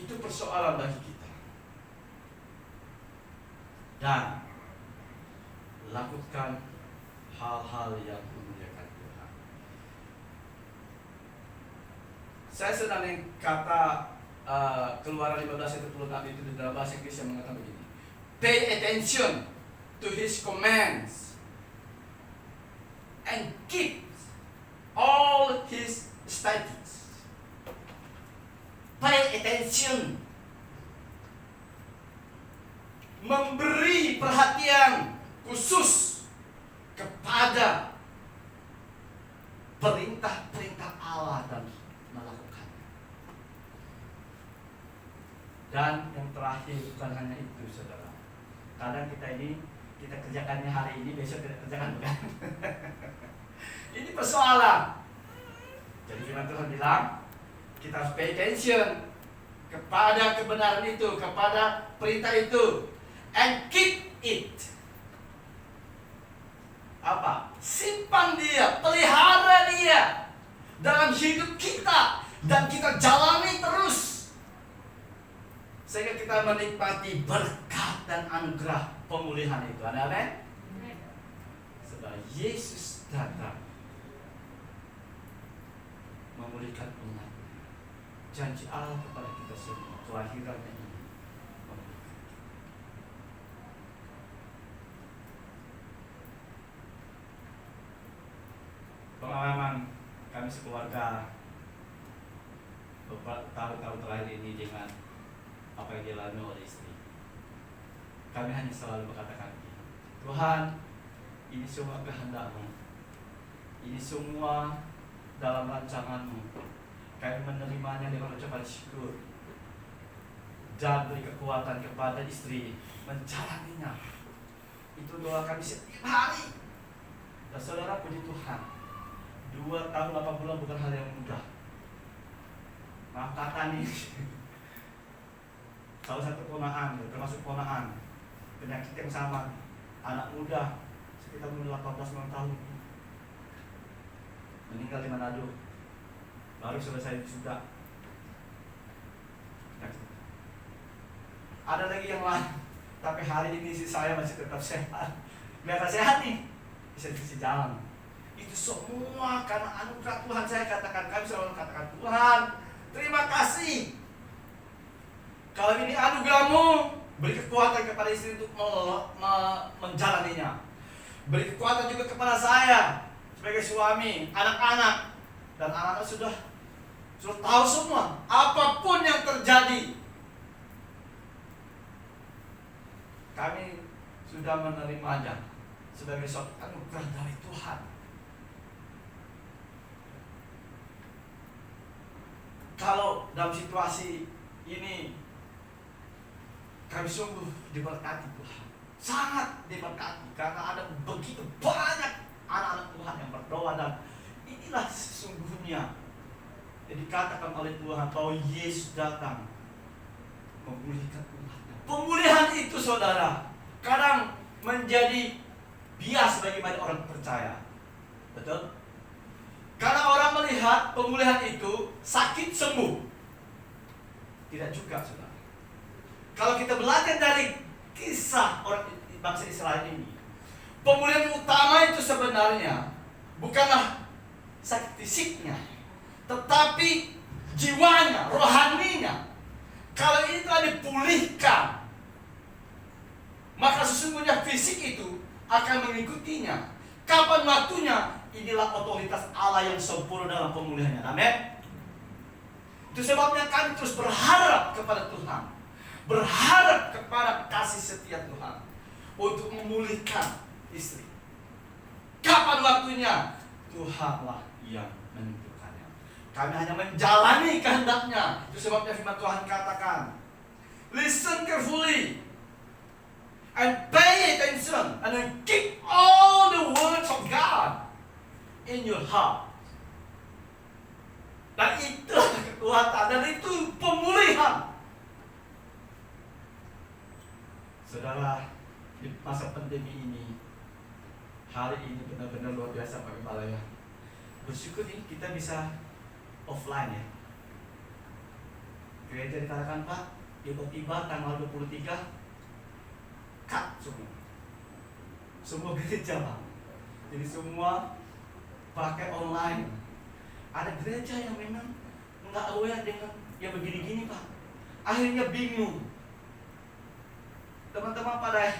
Itu persoalan bagi kita. Dan lakukan hal-hal yang memuliakan Tuhan. Saya senang yang kata Keluaran 15:26 itu di dalam bahasa Inggris yang mengatakan begini. Pay attention to his commands and keep all his statutes. Pay attention. Memberi perhatian khusus kepada perintah-perintah Allah dan melakukannya. Dan yang terakhir bukan hanya itu, saudara. Kadang kita kerjakannya hari ini, besok tidak kerjakan, bukan? Ini persoalan. Jadi firman Tuhan bilang, kita harus pay attention kepada kebenaran itu, kepada perintah itu, and keep it. Apa? Simpan dia, pelihara dia dalam hidup kita, dan kita jalani terus, sehingga kita menikmati berkat dan anugerah pemulihan itu. Amin. Sebab Yesus datang memulihkan umat. Janji Allah kepada kita semua, kelahirannya ini memulihkan. Pengalaman kami sekeluarga beberapa tahun terakhir ini dengan apa yang dialami oleh istri, kami hanya selalu berkatakan, Tuhan, ini semua kehendak-Mu, ini semua dalam rancangan-Mu. Kami menerimanya dengan ucapan syukur dan beri kekuatan kepada istri menjalaninya. Itu doa kami setiap hari. Dan saudara, puji Tuhan, 2 tahun 8 bulan bukan hal yang mudah. Maaf kata nih, salah satu ponakan, termasuk ponakan, penyakit yang sama, anak muda sekitar umur 18 tahun, meninggal di Manado, baru selesai wisuda. Ada lagi yang lain, tapi hari ini si saya masih tetap sehat. Biar sehat nih, bisa jalan. Itu semua karena anugerah Tuhan. Saya katakan, kami selalu katakan, Tuhan, terima kasih. Kalau ini anugerah-Mu, beri kekuatan kepada istri untuk menjalaninya. Beri kekuatan juga kepada saya sebagai suami, anak-anak, dan anak-anak sudah tahu semua. Apapun yang terjadi, kami sudah menerimanya sebagai suatu anugerah dari Tuhan. Kalau dalam situasi ini kami sungguh diberkati Tuhan, sangat diberkati, karena ada begitu banyak anak-anak Tuhan yang berdoa, dan inilah sesungguhnya yang dikatakan oleh Tuhan bahwa Yesus datang memulihkan umatnya. Pemulihan itu, saudara, kadang menjadi bias bagi banyak orang percaya. Betul? Karena orang melihat pemulihan itu sakit sembuh. Tidak juga, saudara. Kalau kita belajar dari kisah orang bangsa Israel ini, pemulihan utama itu sebenarnya bukanlah sakit fisiknya, tetapi jiwanya, rohaninya. Kalau ini telah dipulihkan, maka sesungguhnya fisik itu akan mengikutinya. Kapan waktunya? Inilah otoritas Allah yang sempurna dalam pemulihannya. Amin. Itu sebabnya kami terus berharap kepada Tuhan, berharap kepada kasih setia Tuhan untuk memulihkan istri. Kapan waktunya? Tuhanlah yang menentukannya. Kami hanya menjalani kehendaknya. Itu sebabnya firman Tuhan katakan, listen carefully and pay attention and then keep all the words of God in your heart. Dan itu kekuatan, dan itu pemulihan. Saudara, di masa pandemi ini, hari ini benar-benar luar biasa Pak Gembala ya. Bersyukur nih kita bisa offline ya. Gereja dikatakan Pak, tiba-tiba tanggal 23 cut semua. Semua gereja Pak. Jadi semua pakai online. Ada gereja yang memang nggak aware dengan yang begini-gini Pak. Akhirnya bingung. Teman-teman pada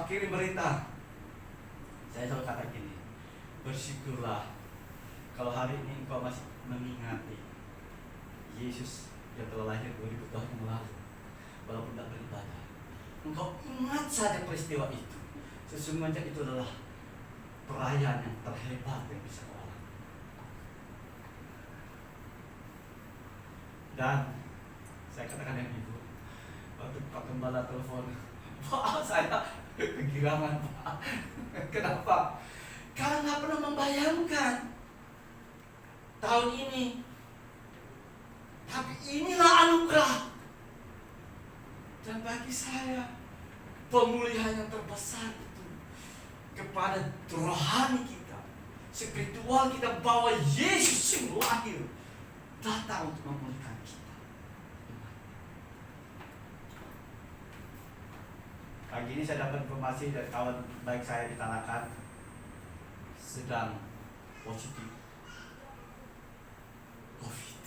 kirim berita. Saya selalu kata gini, bersyukurlah kalau hari ini engkau masih mengingati Yesus yang telah lahir 2000 tahun yang lalu, walaupun tidak beribadah. Engkau ingat saja peristiwa itu. Sesungguhnya itu adalah perayaan yang terhebat yang bisa kau alami. Dan saya katakan yang ibu, waktu Pak Gembala telepon, wah saya kegirangan Pak. Kenapa? Karena nggak pernah membayangkan tahun ini. Tapi inilah anugerah. Dan bagi saya, pemulihan yang terbesar itu kepada rohani kita, spiritual kita, bahwa Yesus yang lahir datang untuk memulihkan kita. Pagi ini saya dapat informasi dari kawan baik saya di Tarakan sedang positif COVID.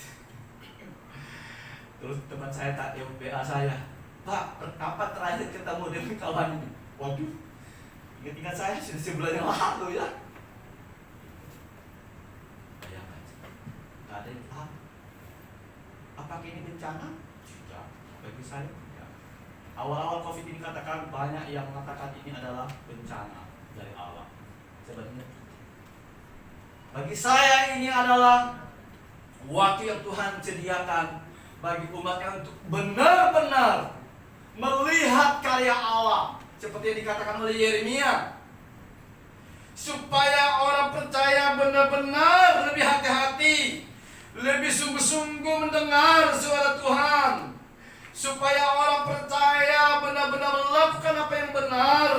Terus teman saya tak WA saya, Pak, kapan terakhir ketemu dengan kawan ini? Waduh, ingat-ingat saya sudah sebulan yang lalu ya. Bayangkan, tak ada yang tahu. Apakah ini bencana? Tidak, bagi saya tidak. Awal-awal COVID ini katakan banyak yang mengatakan ini adalah bencana dari Allah. Sebenarnya bagi saya ini adalah waktu yang Tuhan sediakan bagi umatnya untuk benar-benar melihat karya Allah seperti yang dikatakan oleh Yeremia, supaya orang percaya benar-benar lebih hati-hati, lebih sungguh-sungguh mendengar suara Tuhan, supaya orang percaya benar-benar melakukan apa yang benar,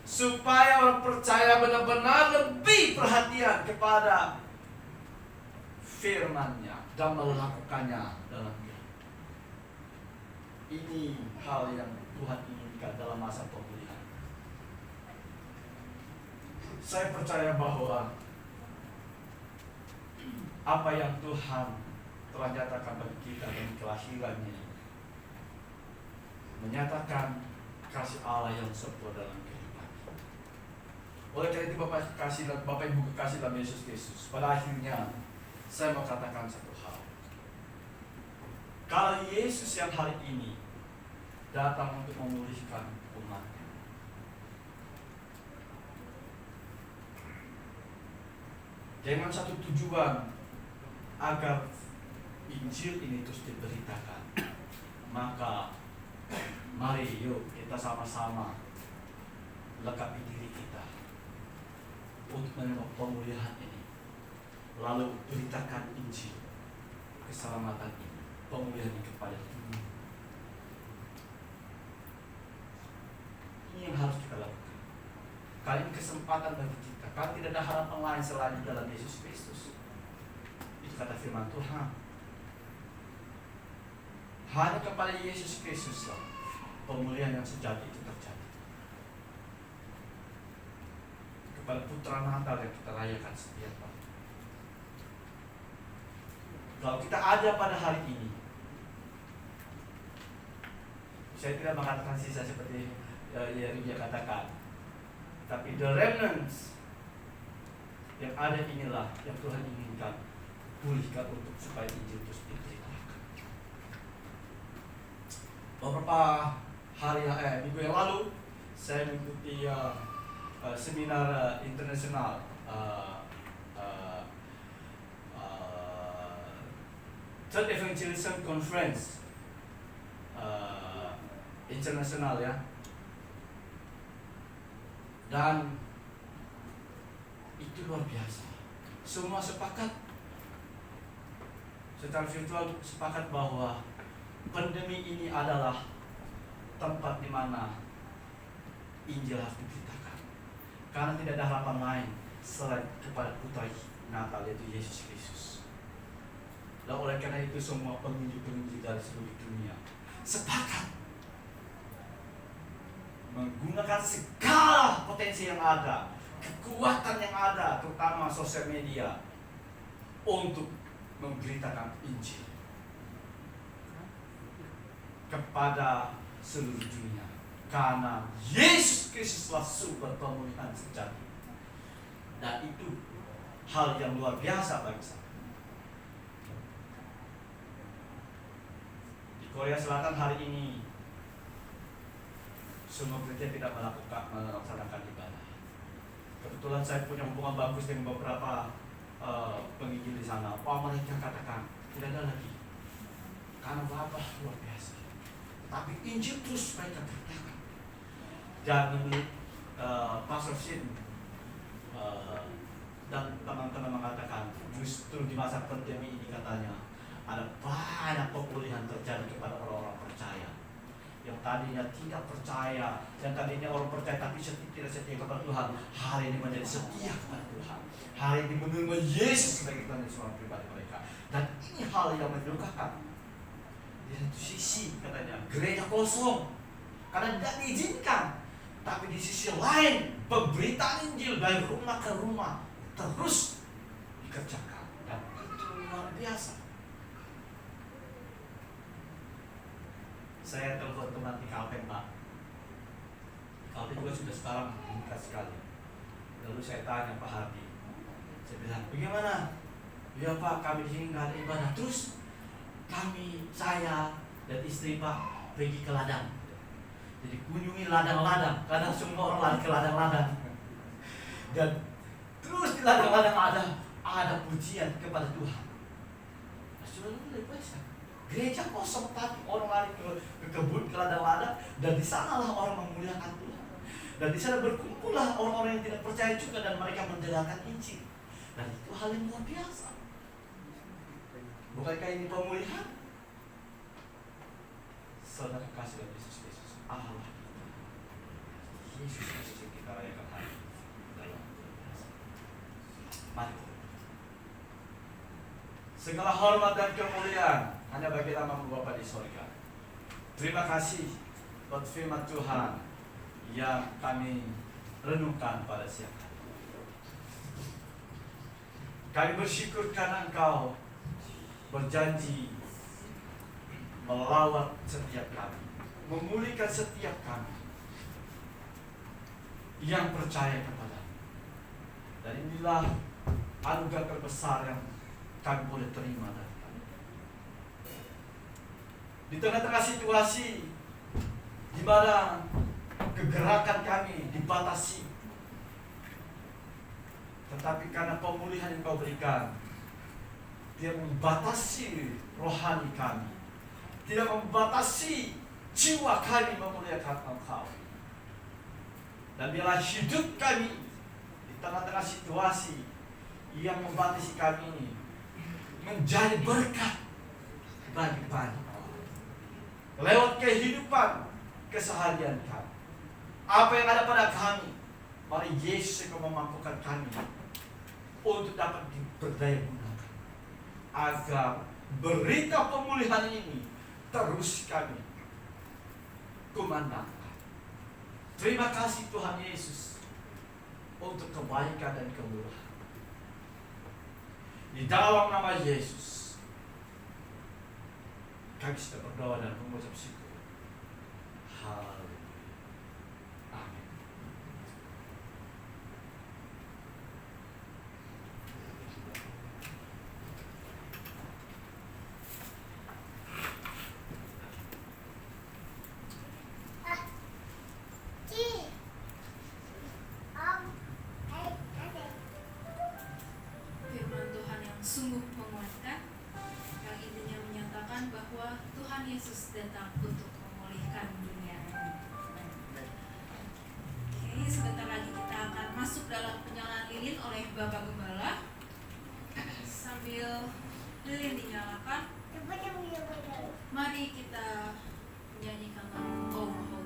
supaya orang percaya benar-benar lebih perhatian kepada firman-Nya dan melakukannya dalam hidup. Ini hal yang Tuhan inginkan dalam masa pemulihan. Saya percaya bahwa apa yang Tuhan telah nyatakan bagi kita dari kelahirannya menyatakan kasih Allah yang sempurna dalam kehidupan. Oleh karena itu Bapak Ibu kekasih dalam Yesus Kristus, pada akhirnya saya mau katakan satu hal. Kalau Yesus yang hari ini datang untuk memulihkan umatnya, dengan satu tujuan agar Injil ini terus diberitakan, maka mari yuk kita sama-sama lengkapi diri kita untuk menerima pemulihan ini, lalu beritakan Injil keselamatan ini, pemulihan ini kepada dunia. Ini yang harus kita lakukan. Kali ini kesempatan bagi kita. Karena tidak ada harapan lain selain di dalam Yesus Kristus. Itu kata firman Tuhan. Hanya kepada Yesus Kristus lah pemulihan yang sejati itu terjadi. Kepada Putra Natal yang kita rayakan setiap tahun. Kalau kita ada pada hari ini, saya tidak mengatakan sisa seperti yang dia katakan. Tapi the remnants yang ada inilah yang Tuhan inginkan pulihkan untuk supaya Injil terus diberitakan. Beberapa minggu yang lalu saya mengikuti seminar internasional Third Evangelism Conference internasional ya. Dan itu luar biasa. Semua sepakat secara virtual sepakat bahwa pandemi ini adalah tempat di mana Injil harus diberitakan. Karena tidak ada harapan lain selain kepada Putra Natal yaitu Yesus Kristus. Dan oleh karena itu semua penginjil-penginjil dari seluruh dunia sepakat menggunakan segala potensi yang ada, kekuatan yang ada, terutama sosial media, untuk memberitakan Injil kepada seluruh dunia. Karena Yesus Kristuslah sumber pemulihan sejati. Dan itu hal yang luar biasa bagi saya. Di Korea Selatan hari ini semua gereja tidak melaksanakan ibadah. Kebetulan saya punya hubungan bagus dengan beberapa penginjil di sana. Mereka katakan tidak ada lagi karena wabah luar biasa. Tapi Injil terus mereka beritakan. Dan menurut Pastor Shin dan teman-teman mengatakan justru di masa pandemi ini katanya ada banyak pemulihan terjadi kepada orang-orang percaya yang tadinya tidak percaya, yang tadinya orang percaya tapi tidak setia kepada Tuhan, hari ini menjadi setia kepada Tuhan. Hari ini menerima Yesus sebagai Tuhan dan Tuhan pribadi mereka. Dan ini hal yang menyukakan. Di satu sisi katanya gereja kosong karena tidak diizinkan, tapi di sisi lain pemberitaan Injil dari rumah ke rumah terus dikerjakan, dan itu luar biasa. Saya telepon teman di Kalteng, Pak. Kalteng juga sudah sekarang meningkat sekali. Lalu saya tanya Pak Hardi, saya bilang, bagaimana? Ya Pak, kami di sini nggak ada ibadah. Terus saya dan istri Pak pergi ke ladang. Jadi kunjungi ladang-ladang, kadang semua orang lari ke ladang-ladang. Dan terus di ladang-ladang ada pujian kepada Tuhan. Nah, sudah mulai biasa. Gereja kosong tapi orang lari ke kebun, ke ladang-ladang, dan di sanalah orang memuliakan Tuhan. Dan di sana berkumpullah orang-orang yang tidak percaya juga dan mereka mendengarkan Injil. Dan itu hal yang luar biasa. Bukankah ini pemulihan? Saudara kasih oleh Yesus Kristus, Allah kita. Yesus Kristus yang kita rayakan hari ini dalam biasa. Mari. Segala hormat dan kemuliaan hanya bagi nama Bapa di sorga. Terima kasih buat firman Tuhan yang kami renungkan pada siang hari. Kami bersyukur karena Engkau berjanji melawat setiap kami, memulihkan setiap kami yang percaya kepada-Mu. Dan inilah anugerah terbesar yang kami boleh terima dari Kami. Di tengah-tengah situasi di mana kegerakan kami dibatasi, tetapi karena pemulihan yang Kau berikan, tidak membatasi rohani kami, tidak membatasi jiwa kami memuliakan Engkau. Dan biarlah hidup kami di tengah-tengah situasi yang membatasi kami ini menjadi berkat bagi banyak orang. Lewat kehidupan keseharian kami, apa yang ada pada kami, mari Yesus yang memampukan kami untuk dapat diberdaya gunakan agar berita pemulihan ini terus kami kumandangkan. Terima kasih Tuhan Yesus untuk kebaikan dan kemurahan. Di dalam nama Yesus kami sudah berdoa dan mengucap syukur. Haleluya. Amin. firman bahwa Tuhan Yesus datang untuk memulihkan dunia ini. Oke, sebentar lagi kita akan masuk dalam penyalaan lilin oleh Bapak Gembala. Sambil lilin dinyalakan, mari kita menyanyikan lagu Oh Holy.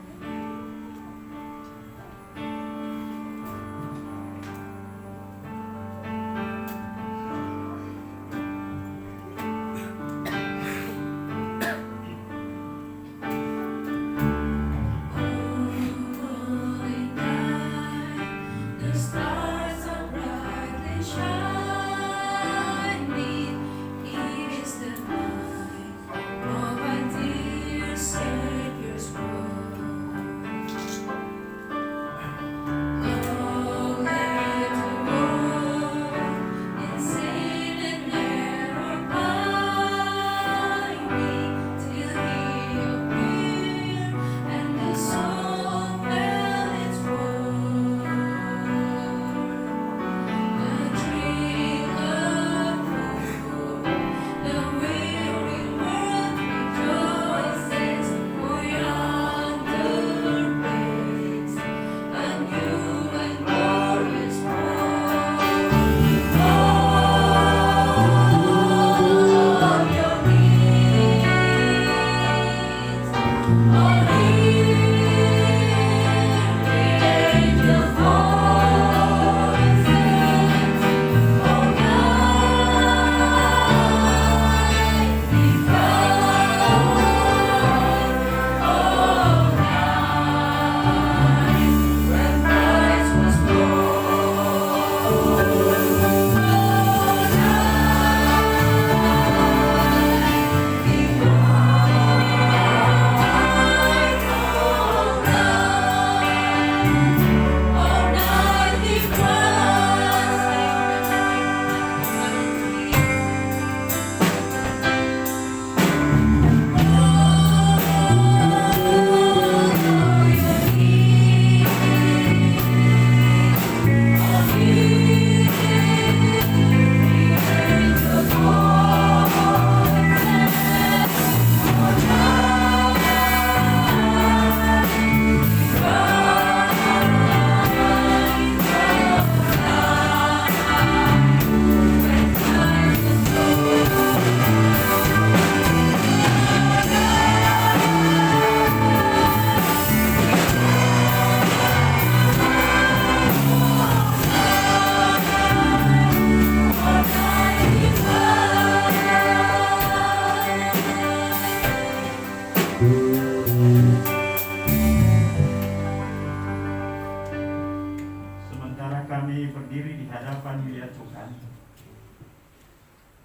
kami berdiri di hadapan Mulia Tuhan,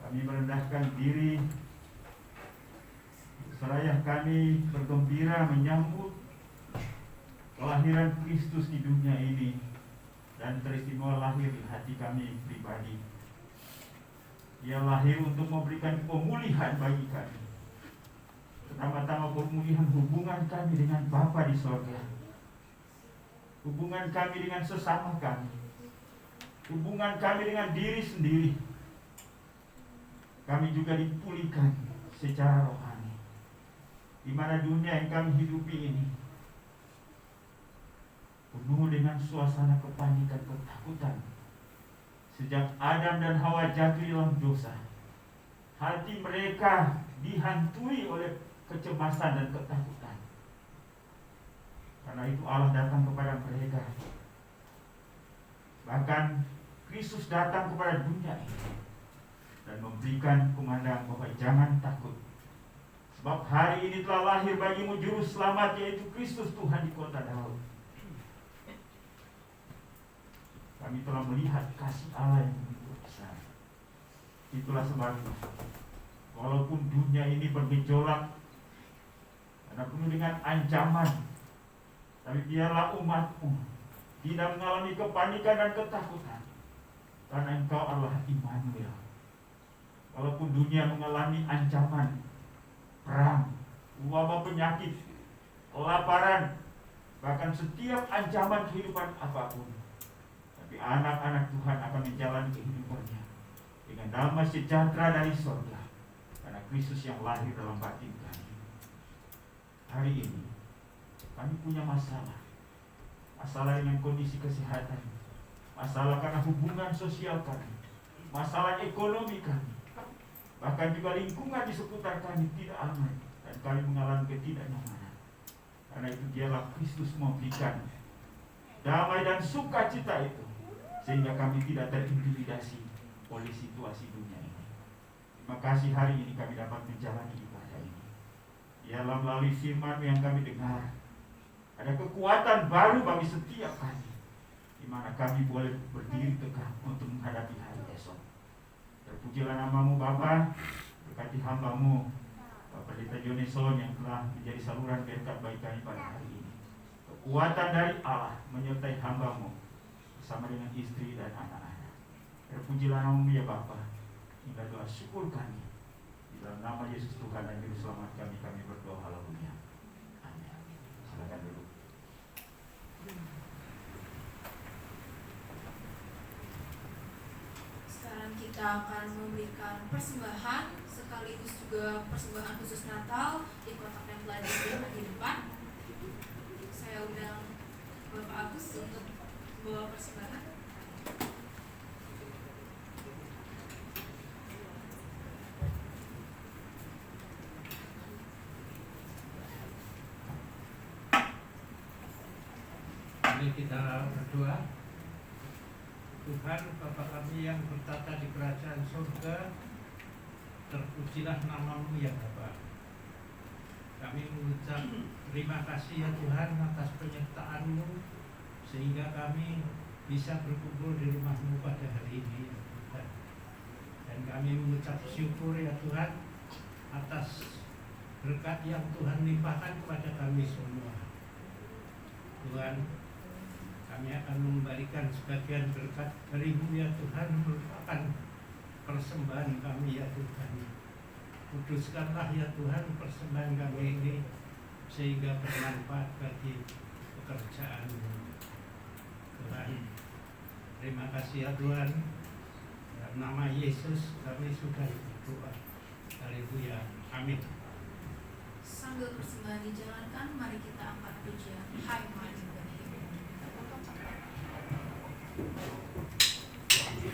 kami merendahkan diri, seraya kami bergembira menyambut kelahiran Kristus di dunia ini dan teristimewa lahir di hati kami pribadi. Dia lahir untuk memberikan pemulihan bagi kami. Pertama-tama pemulihan hubungan kami dengan Bapa di sorga, hubungan kami dengan sesama kami, hubungan kami dengan diri sendiri. Kami juga dipulihkan secara rohani, di mana dunia yang kami hidupi ini penuh dengan suasana kepanikan, ketakutan. Sejak Adam dan Hawa jatuh dalam dosa, hati mereka dihantui oleh kecemasan dan ketakutan. Karena itu Allah datang kepada mereka. Bahkan Kristus datang kepada dunia ini dan memberikan pemandangan bahwa jangan takut, sebab hari ini telah lahir bagimu juru selamat, yaitu Kristus Tuhan di kota Daud. Kami telah melihat kasih Allah yang begitu besar. Itulah sebabnya, walaupun dunia ini bergejolak karena penuh dengan ancaman, tapi biarlah umatmu tidak mengalami kepanikan dan ketakutan, karena Engkau adalah Immanuel. Walaupun dunia mengalami ancaman, perang, wabah penyakit, kelaparan, bahkan setiap ancaman kehidupan apapun, tapi anak-anak Tuhan akan menjalani kehidupannya dengan damai sejahtera dari surga, karena Kristus yang lahir dalam batin kami. Hari ini kami punya masalah. Masalah dengan kondisi kesehatan, masalah karena hubungan sosial kami, masalah ekonomi kami, bahkan juga lingkungan di seputar kami tidak aman dan kami mengalami ketidaknyamanan. Karena itu dialah Kristus memberikan damai dan sukacita itu, sehingga kami tidak terintimidasi oleh situasi dunia ini. Terima kasih hari ini kami dapat menjalani ibadah ini. Dialah melalui firman yang kami dengar, ada kekuatan baru bagi setiap kami, di mana kami boleh berdiri tegak untuk menghadapi hari esok. Terpujilah namamu Bapa, berkati hambamu Bapak Pendeta Joneson yang telah menjadi saluran berkat bagi kami pada hari ini. Kekuatan dari Allah menyertai hambamu bersama dengan istri dan anak-anak. Terpujilah namamu ya Bapa. Hingga doa syukur kami di dalam nama Yesus Tuhan dan Juru Selamat kami berdoa haleluya. Amin. Silakan duduk. Sekarang kita akan memberikan persembahan sekaligus juga persembahan khusus Natal di kotak yang telah disediakan di depan. Saya undang Bapak Agus untuk membawa persembahan. Mari kita berdoa. Tuhan Bapa kami yang bertata di kerajaan surga, terpujilah namamu ya Bapa. Kami mengucap terima kasih ya Tuhan atas penyertaan-Mu, sehingga kami bisa berkumpul di rumah-Mu pada hari ini ya Tuhan. Dan kami mengucap syukur ya Tuhan atas berkat yang Tuhan limpahkan kepada kami semua. Tuhan, kami akan memberikan sebagian berkat dari-Mu ya Tuhan, merupakan persembahan kami ya Tuhan. Kuduskanlah ya Tuhan persembahan kami ini, sehingga bermanfaat bagi pekerjaan-Mu. Tuhan, terima kasih ya Tuhan. Dalam nama Yesus kami sudah berdoa. Haleluya. Amin. Sambil persembahan dijalankan, mari kita angkat pujian Hai Mari Bani.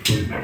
Semua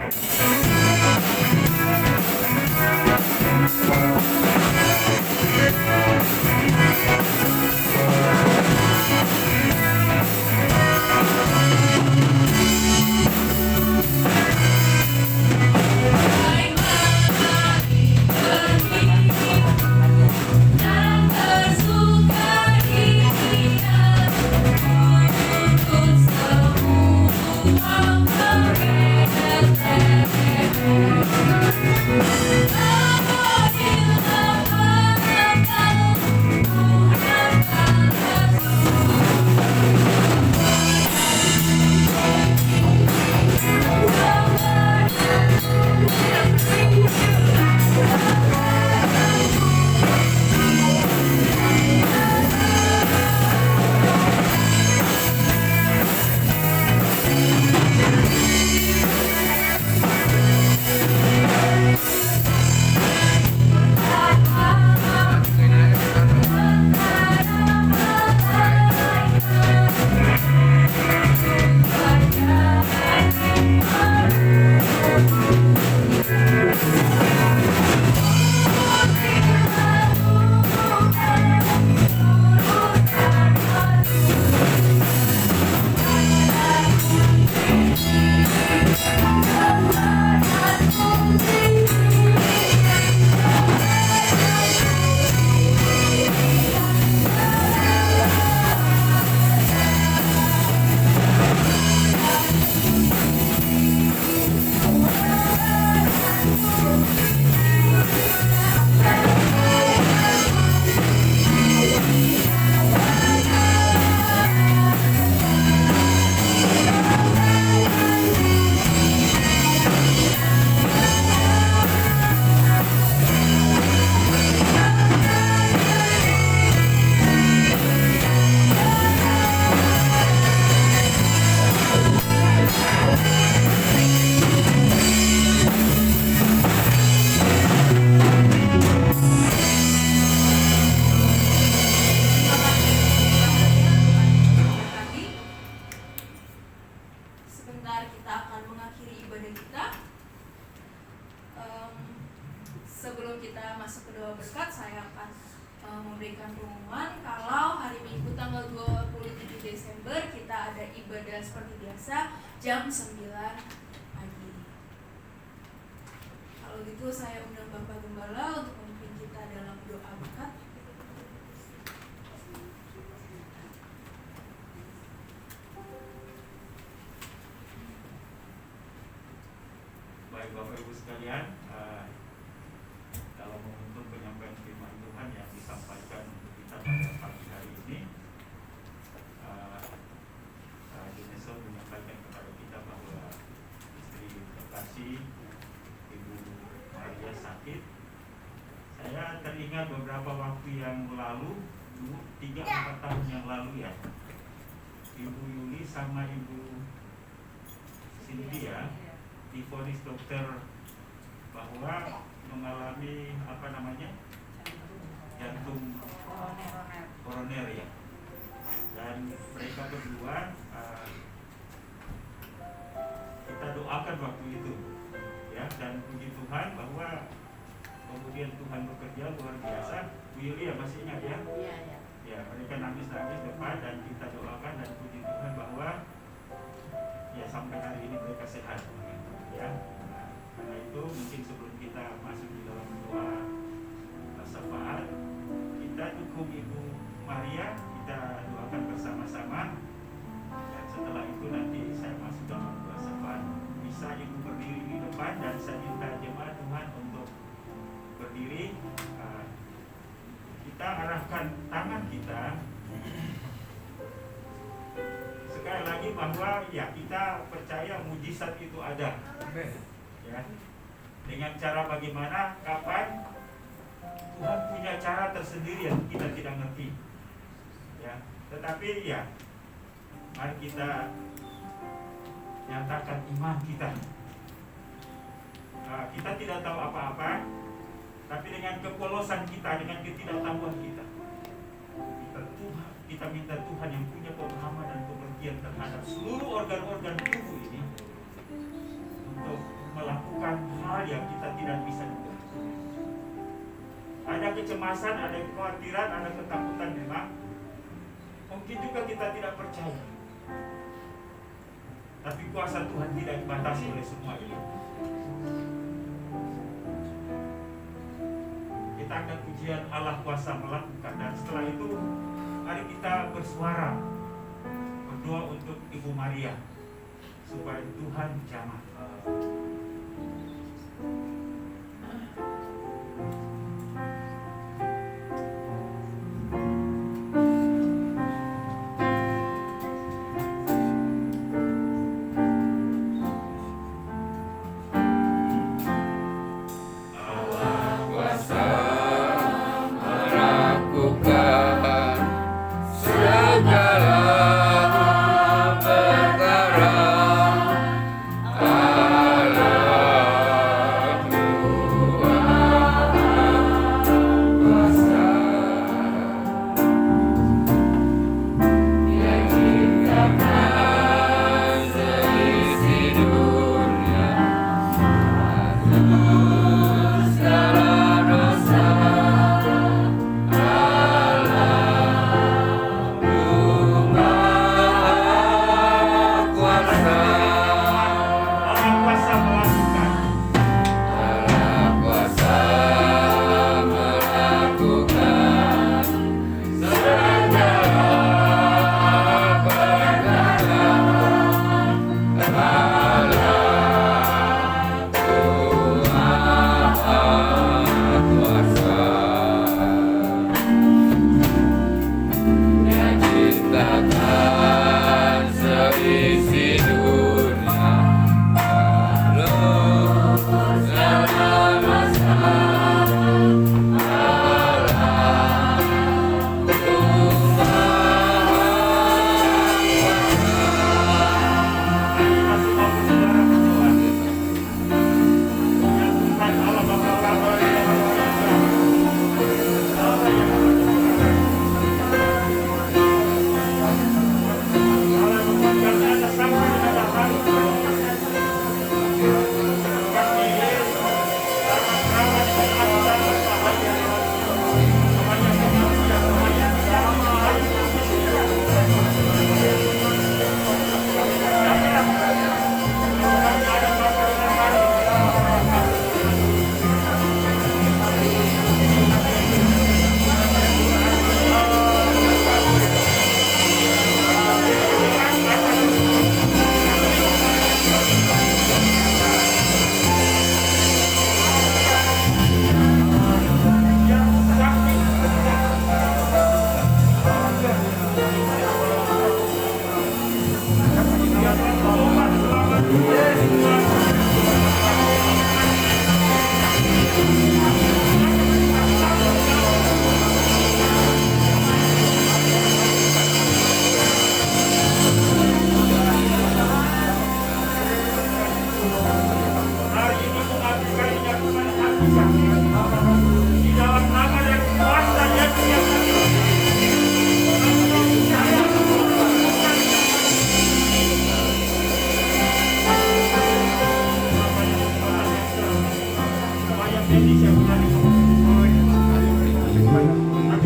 berdoa berkat, saya akan memberikan pengumuman kalau hari Minggu tanggal 27 Desember kita ada ibadah seperti biasa jam 9 pagi. Kalau gitu saya undang Bapak Gembala untuk memimpin kita dalam doa berkat. Baik Bapak Ibu sekalian, dalam menuntut penyampaian firman Tuhan yang disampaikan untuk kita pada pagi hari ini, Jeneso menyampaikan kepada kita bahwa istri terkasih Ibu Maria sakit. Saya teringat beberapa waktu yang lalu, 3-4 tahun yang lalu ya, Ibu Yuli sama Ibu Cynthia divonis dokter bahwa mengalami jantung koroner ya, dan mereka berdua kita doakan waktu itu ya, dan puji Tuhan bahwa kemudian Tuhan bekerja luar biasa. Bu Yuli ya masih ingat ya? Ya, mereka nangis-nangis depan dan kita doakan, dan puji Tuhan bahwa ya sampai hari ini mereka sehat ya. Nah, karena itu mungkin sebelum kita masuk di dalam doa syafaat, kita dukung Ibu Maria, kita doakan bersama-sama, dan setelah itu nanti saya masuk dalam doa syafaat. Bisa Ibu berdiri di depan, dan saya minta jemaat Tuhan untuk berdiri. Kita arahkan tangan kita sekali lagi bahwa ya kita percaya mujizat itu ada ya, dengan cara bagaimana, kapan, Tuhan punya cara tersendiri yang kita tidak ngerti ya, tetapi ya mari kita nyatakan iman kita. Kita tidak tahu apa-apa, tapi dengan kepolosan kita, dengan ketidaktahuan kita, kita minta Tuhan yang punya pemahaman dan pengertian terhadap seluruh organ-organ tubuh ini untuk melakukan hal yang kita tidak bisa duga. Ada kecemasan, ada kekhawatiran, ada ketakutan memang. Mungkin juga kita tidak percaya. Tapi kuasa Tuhan tidak dibatasi oleh semua ini. Kita akan pujian Allah kuasa melakukan, dan setelah itu mari kita bersuara berdoa untuk Ibu Maria supaya Tuhan jamah. Segala perkara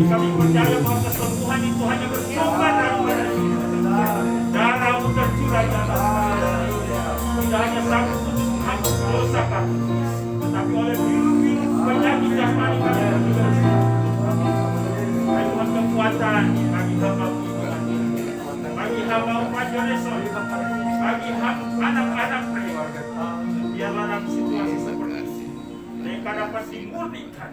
kami percaya bahwa kesembuhan itu hanya bersumber daripada darah-Mu tercurah di atas kami. Tidak hanya sanggup untuk menghapus dosa kami, tetapi oleh biru-biru penyakit jasmani kami juga Tuhan kekuatan bagi hamba-Mu, bagi hamba-Mu Pak Joneson, bagi anak-anak mereka. Biarlah dalam situasi seperti ini mereka dapat dimurnikan,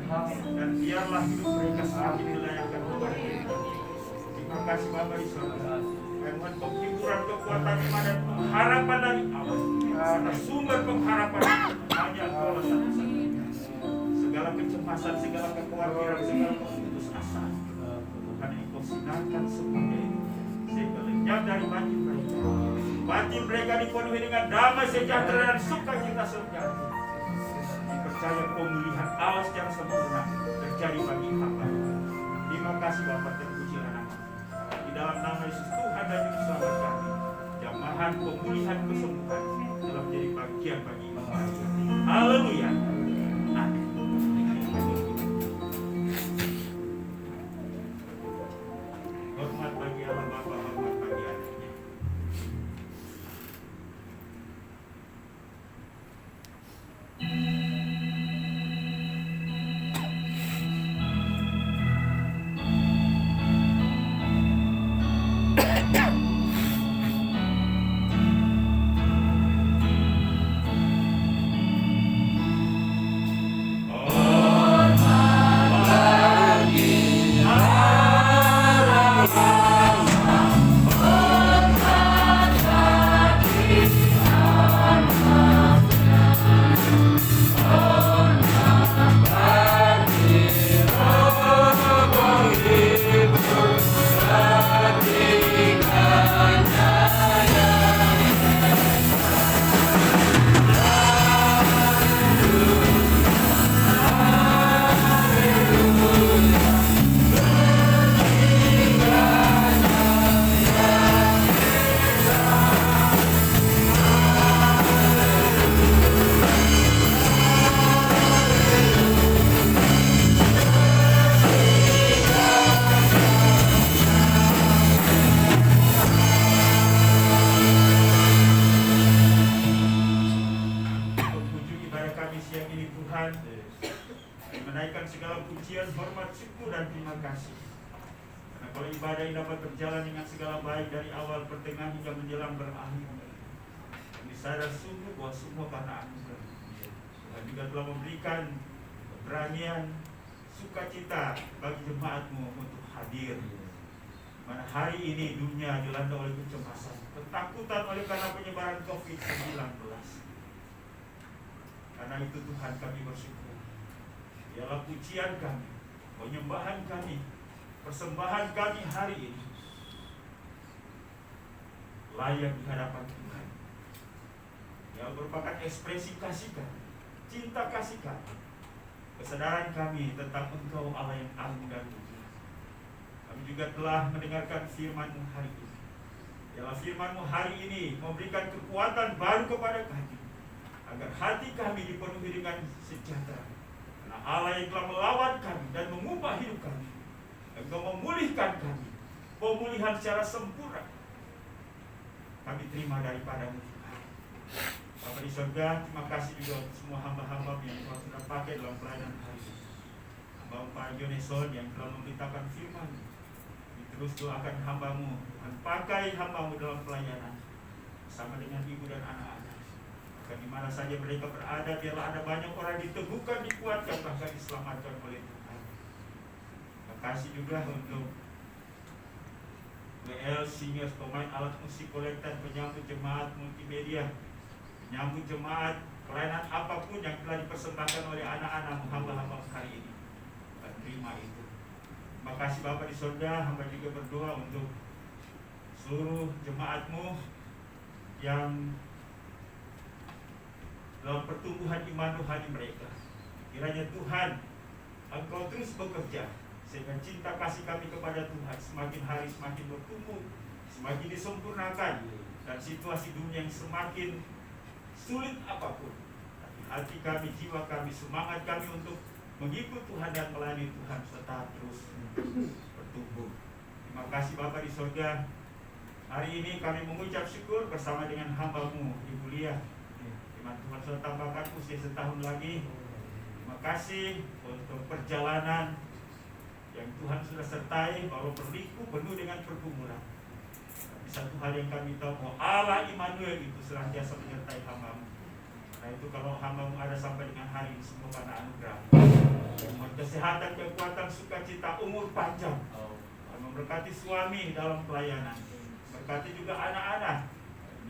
dan biarlah hidup mereka semakin dilayakkan kepada Tuhan. Terima kasih Bapa di surga. Tuhan, penghiburan kekuatan iman dan pengharapan dari Allah, karena sumber pengharapan hanya Engkau satu-satunya. Segala kecemasan, segala kekhawatiran, segala keputus asa, Tuhan Engkau sinarkan semuanya itu sehingga lenyap dari batin mereka. Batin mereka dipenuhi dengan damai sejahtera dan sukacita sejati. Dipercaya pemulihan Allah secara sempurna terjadi bagi hamba. Terima kasih Bapa, terpuji anak-Mu. Di dalam nama Yesus Tuhan dan Juru Selamat kami, jamahan pemulihan kesembuhan telah menjadi bagian bagi hamba. Haleluya. Amin. Hormat bagi Allah Bapa, hormat bagi anaknya. Menaikkan segala pujian, hormat, syukur dan terima kasih. Karena kalau ibadah ini dapat berjalan dengan segala baik dari awal, pertengahan hingga menjelang berakhir, kami sadar sungguh bahwa semua karena anugerah. Tuhan juga telah memberikan keberanian, sukacita bagi jemaat-Mu untuk hadir. Mana hari ini dunia dilanda oleh kecemasan, ketakutan oleh karena penyebaran COVID-19. Karena itu Tuhan kami bersyukur. Ialah pujian kami, penyembahan kami, persembahan kami hari ini layak di hadapan Tuhan. Yang merupakan ekspresi kasih kami, cinta kasih kami, kesadaran kami tentang Engkau Allah yang agung dan mulia. Kami juga telah mendengarkan firman-Mu hari ini. Ialah firman-Mu hari ini memberikan kekuatan baru kepada kami, agar hati kami dipenuhi dengan sejahtera. Karena Allah yang telah melawat kami dan mengubah hidup kami, Engkau memulihkan kami, pemulihan secara sempurna kami terima daripada-Mu. Bapa di surga, terima kasih juga untuk semua hamba-hamba yang Tuhan sudah pakai dalam pelayanan hari ini. Hamba Pak Joneson yang telah memberitakan firman, terus doakan hamba-Mu, Tuhan pakai hamba-Mu dalam pelayanan sama dengan ibu dan anak-anak. Di mana saja mereka berada, biarlah ada banyak orang diteguhkan, dikuatkan, bahkan diselamatkan oleh Tuhan. Terima kasih juga untuk WL Singers, pemain alat musik kolektor, penyambut jemaat multimedia, penyambut jemaat, pelayanan apapun yang telah dipersembahkan oleh anak-anak hamba-hamba hari ini. Dan terima itu. Terima kasih Bapa di surga. Hamba juga berdoa untuk seluruh jemaat-Mu yang dalam pertumbuhan iman rohani mereka. Kiranya Tuhan, Engkau terus bekerja sehingga cinta kasih kami kepada Tuhan semakin hari semakin bertumbuh, semakin disempurnakan, dan situasi dunia yang semakin sulit apapun, tapi hati kami, jiwa kami, semangat kami untuk mengikut Tuhan dan melayani Tuhan serta terus bertumbuh. Terima kasih Bapa di sorga. Hari ini kami mengucap syukur bersama dengan hamba-Mu Ibu Lia. Firman Tuhan sudah tambahkan usia setahun lagi. Terima kasih untuk perjalanan yang Tuhan sudah sertai, bahwa berliku penuh dengan pergumulan. Tapi satu hal yang kami tahu, bahwa Allah Immanuel itu senantiasa menyertai hamba-Mu. Nah itu kalau hamba-Mu ada sampai dengan hari ini, semua karena anugerah. Mohon kesehatan, kekuatan, sukacita, umur panjang. Memberkati suami dalam pelayanan. Berkati juga anak-anak.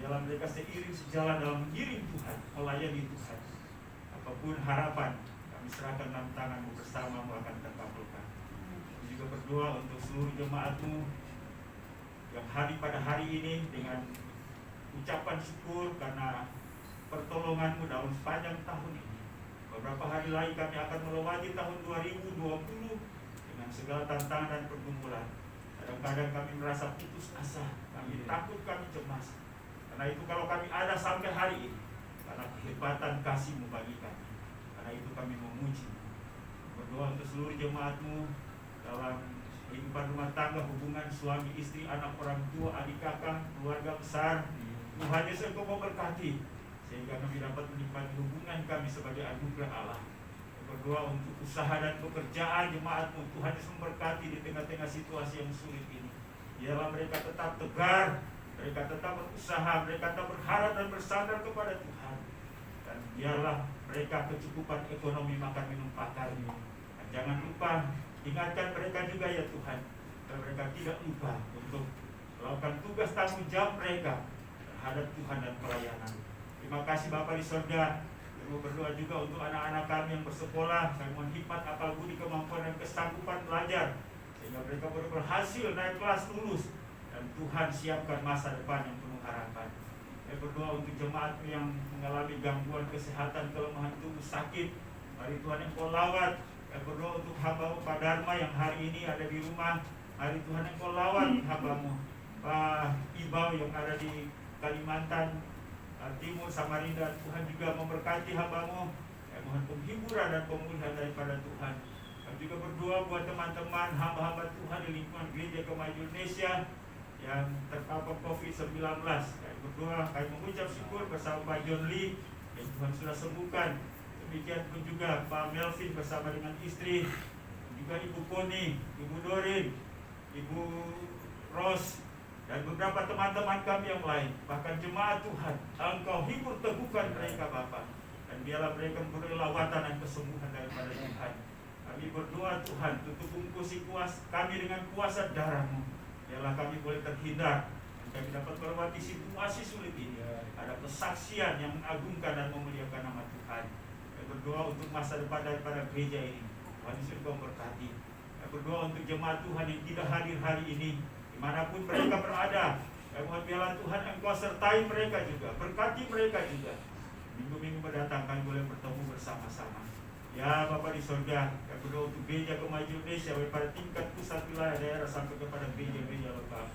Dalam mereka seiring sejalan dalam mengiring Tuhan, melayani Tuhan. Apapun harapan, kami serahkan dalam tangan-Mu, bersama-Mu akan terkabulkan. Kami juga berdoa untuk seluruh jemaat-Mu yang pada hari ini dengan ucapan syukur karena pertolongan-Mu dalam sepanjang tahun ini. Beberapa hari lagi kami akan melewati tahun 2020 dengan segala tantangan dan pergumulan. Kadang-kadang kami merasa putus asa, kami takut, kami cemas. Karena itu kalau kami ada sampai hari ini, karena kehebatan kasih-Mu bagi kami. Karena itu kami memuji. Berdoa untuk seluruh jemaat-Mu dalam kehidupan rumah tangga, hubungan suami istri, anak orang tua, adik kakak, keluarga besar. Tuhan Yesus Engkau memberkati, sehingga kami dapat menikmati hubungan kami sebagai anugerah Allah. Berdoa untuk usaha dan pekerjaan jemaat-Mu. Tuhan Yesus memberkati di tengah-tengah situasi yang sulit ini. Biarlah mereka tetap tegar, mereka tetap berusaha, mereka tetap berharap dan bersandar kepada Tuhan. Dan biarlah mereka kecukupan ekonomi, makan minum pakaian. Dan jangan lupa ingatkan mereka juga ya Tuhan, dan mereka tidak lupa untuk melakukan tugas tanggung jawab mereka terhadap Tuhan dan pelayanan. Terima kasih Bapa di sorga. Kami berdoa juga untuk anak-anak kami yang bersekolah. Kami mohon hikmat, akal budi, kemampuan dan kesanggupan belajar, sehingga mereka berhasil naik kelas, lulus, dan Tuhan siapkan masa depan yang penuh harapan. Kami berdoa untuk jemaat yang mengalami gangguan kesehatan, kelemahan tubuh, sakit. Mari Tuhan Engkau lawat. Kami berdoa untuk hamba-Mu Pak Dharma yang hari ini ada di rumah. Mari Tuhan Engkau lawat hamba-Mu Pak Ibau yang ada di Kalimantan Timur, Samarinda. Tuhan juga memberkati hamba-Mu. Mohon penghiburan dan pemulihan daripada Tuhan. Kami juga berdoa buat teman-teman hamba-hamba Tuhan di lingkungan Gereja Kemajuan Indonesia yang terpapar COVID-19. Kami berdoa, kami mengucap syukur bersama Pak John Lee yang Tuhan sudah sembuhkan. Demikian pun juga Pak Melvin bersama dengan istri, juga Ibu Koni, Ibu Dorin, Ibu Ros, dan beberapa teman-teman kami yang lain, bahkan jemaat Tuhan. Engkau hibur teguhkan mereka Bapa, dan biarlah mereka memperoleh lawatan dan kesembuhan daripada Tuhan. Kami berdoa Tuhan, tutup bungkusi kami dengan kuasa darah-Mu. Biarlah kami boleh terhindar, dan kami dapat melewati situasi sulit ini. Ada kesaksian yang mengagungkan dan memuliakan nama Tuhan. Kami berdoa untuk masa depan daripada gereja ini. Tuhan Yesus Engkau berkati. Kami berdoa untuk jemaat Tuhan yang tidak hadir hari ini, dimanapun mereka berada. Kami mohon biarlah Tuhan Engkau sertai mereka juga, berkati mereka juga. Minggu-minggu mendatang kami boleh bertemu bersama-sama. Ya Bapa di sorga, kami berdoa untuk Gereja Kemajuan Indonesia, baik pada tingkat pusat, wilayah, daerah, sampai kepada gereja-gereja lokal.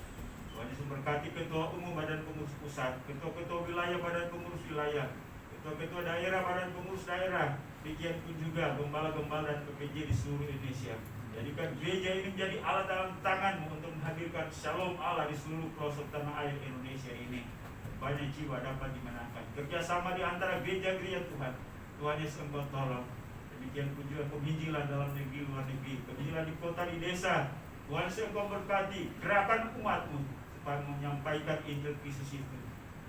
Tuhan Yesus memberkati ketua umum badan pengurus pusat, ketua-ketua wilayah badan pengurus wilayah, ketua-ketua daerah badan pengurus daerah, demikian pun juga gembala-gembala dan PPJ di seluruh Indonesia. Jadikan gereja ini menjadi alat dalam tangan-Mu untuk menghadirkan shalom Allah di seluruh pelosok tanah air Indonesia ini. Banyak jiwa dapat dimenangkan. Kerjasama di antara gereja-gereja Tuhan. Tuhan Yesus Engkau tolong. Demikian pun juga penginjilan dalam negeri, luar negeri, penginjilan di kota, di desa. Tuhan Yesus Engkau berkati gerakan umat-Mu supaya menyampaikan Injil Kristus itu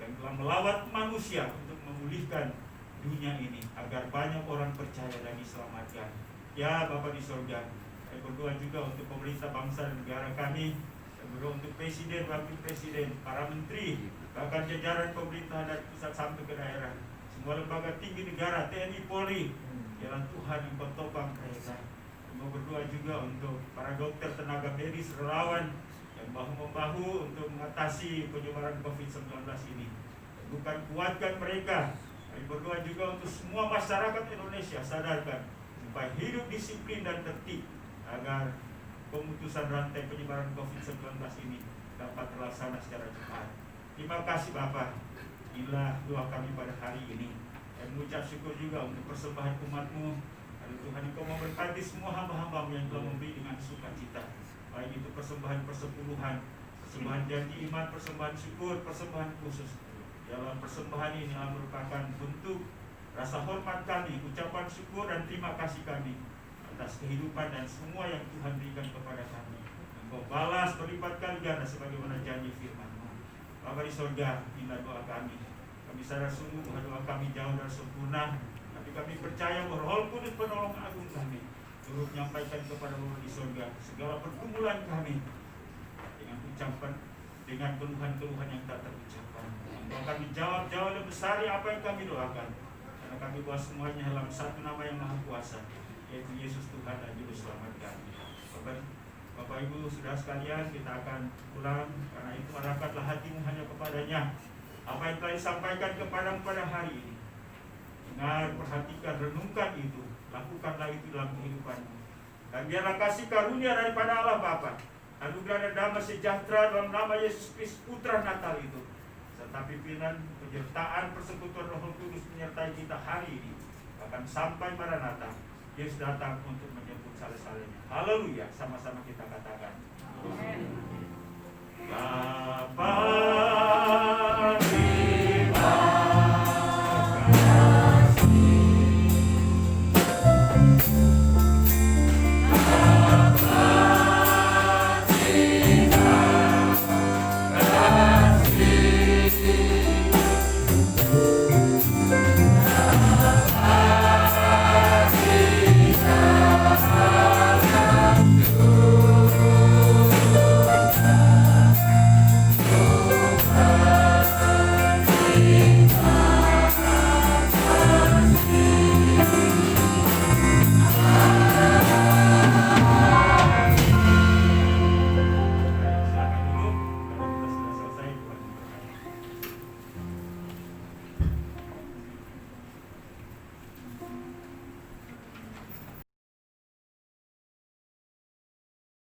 yang telah melawat manusia untuk memulihkan dunia ini agar banyak orang percaya dan diselamatkan. Ya Bapa di sorga, saya berdoa juga untuk pemerintah bangsa dan negara kami. Saya berdoa untuk presiden, wakil presiden, para menteri, bahkan jajaran pemerintah dari pusat sampai ke daerah, semua lembaga tinggi negara, TNI, Polri. Biarlah Tuhan yang bertopang mereka. Saya berdoa juga untuk para dokter, tenaga medis, relawan yang bahu-membahu untuk mengatasi penyebaran COVID-19 ini. Bukan kuatkan mereka. Saya berdoa juga untuk semua masyarakat Indonesia, sadarkan supaya hidup disiplin dan tertib agar pemutusan rantai penyebaran COVID-19 ini dapat terlaksana secara cepat. Terima kasih Bapak. Inilah doa kami pada hari ini. Dan mengucap syukur juga untuk persembahan umat-Mu. Lalu Tuhan Engkau memberkati semua hamba-hambamu yang telah memberi dengan sukacita, baik itu persembahan persepuluhan, persembahan janji iman, persembahan syukur, persembahan khusus. Dalam persembahan ini merupakan bentuk rasa hormat kami, ucapan syukur dan terima kasih kami atas kehidupan dan semua yang Tuhan berikan kepada kami. Engkau balas berlipat kali ganda sebagaimana janji firman-Mu. Bapa di sorga, inilah doa kami. Kami sadar sungguh bahwa doa kami jauh dari sempurna, tapi kami percaya bahwa Roh Kudus penolong agung kami turut menyampaikan kepada Bapa di sorga segala pergumulan kami dengan ucapan, dengan keluhan-keluhan yang tak terucapkan. Engkau kami jawab lebih besar apa yang kami doakan, karena kami bahwa semuanya dalam satu nama yang maha kuasa, yaitu Yesus Tuhan dan Juru Selamat kami. Bapak Ibu saudara sekalian, kita akan pulang, karena itu arahkanlah hatimu hanya kepadanya. Apa yang telah disampaikan kepadamu pada hari ini, dengar, perhatikan, renungkan itu, lakukanlah itu dalam kehidupanmu. Dan biarlah kasih karunia daripada Allah Bapa, anugerah dan damai sejahtera dalam nama Yesus Kristus Putra Natal itu, serta pimpinan penyertaan persekutuan Roh Kudus menyertai kita hari ini, akan sampai pada Natal. Yesus datang untuk menjemput saleh-salehnya. Haleluya, sama-sama kita katakan. Bapa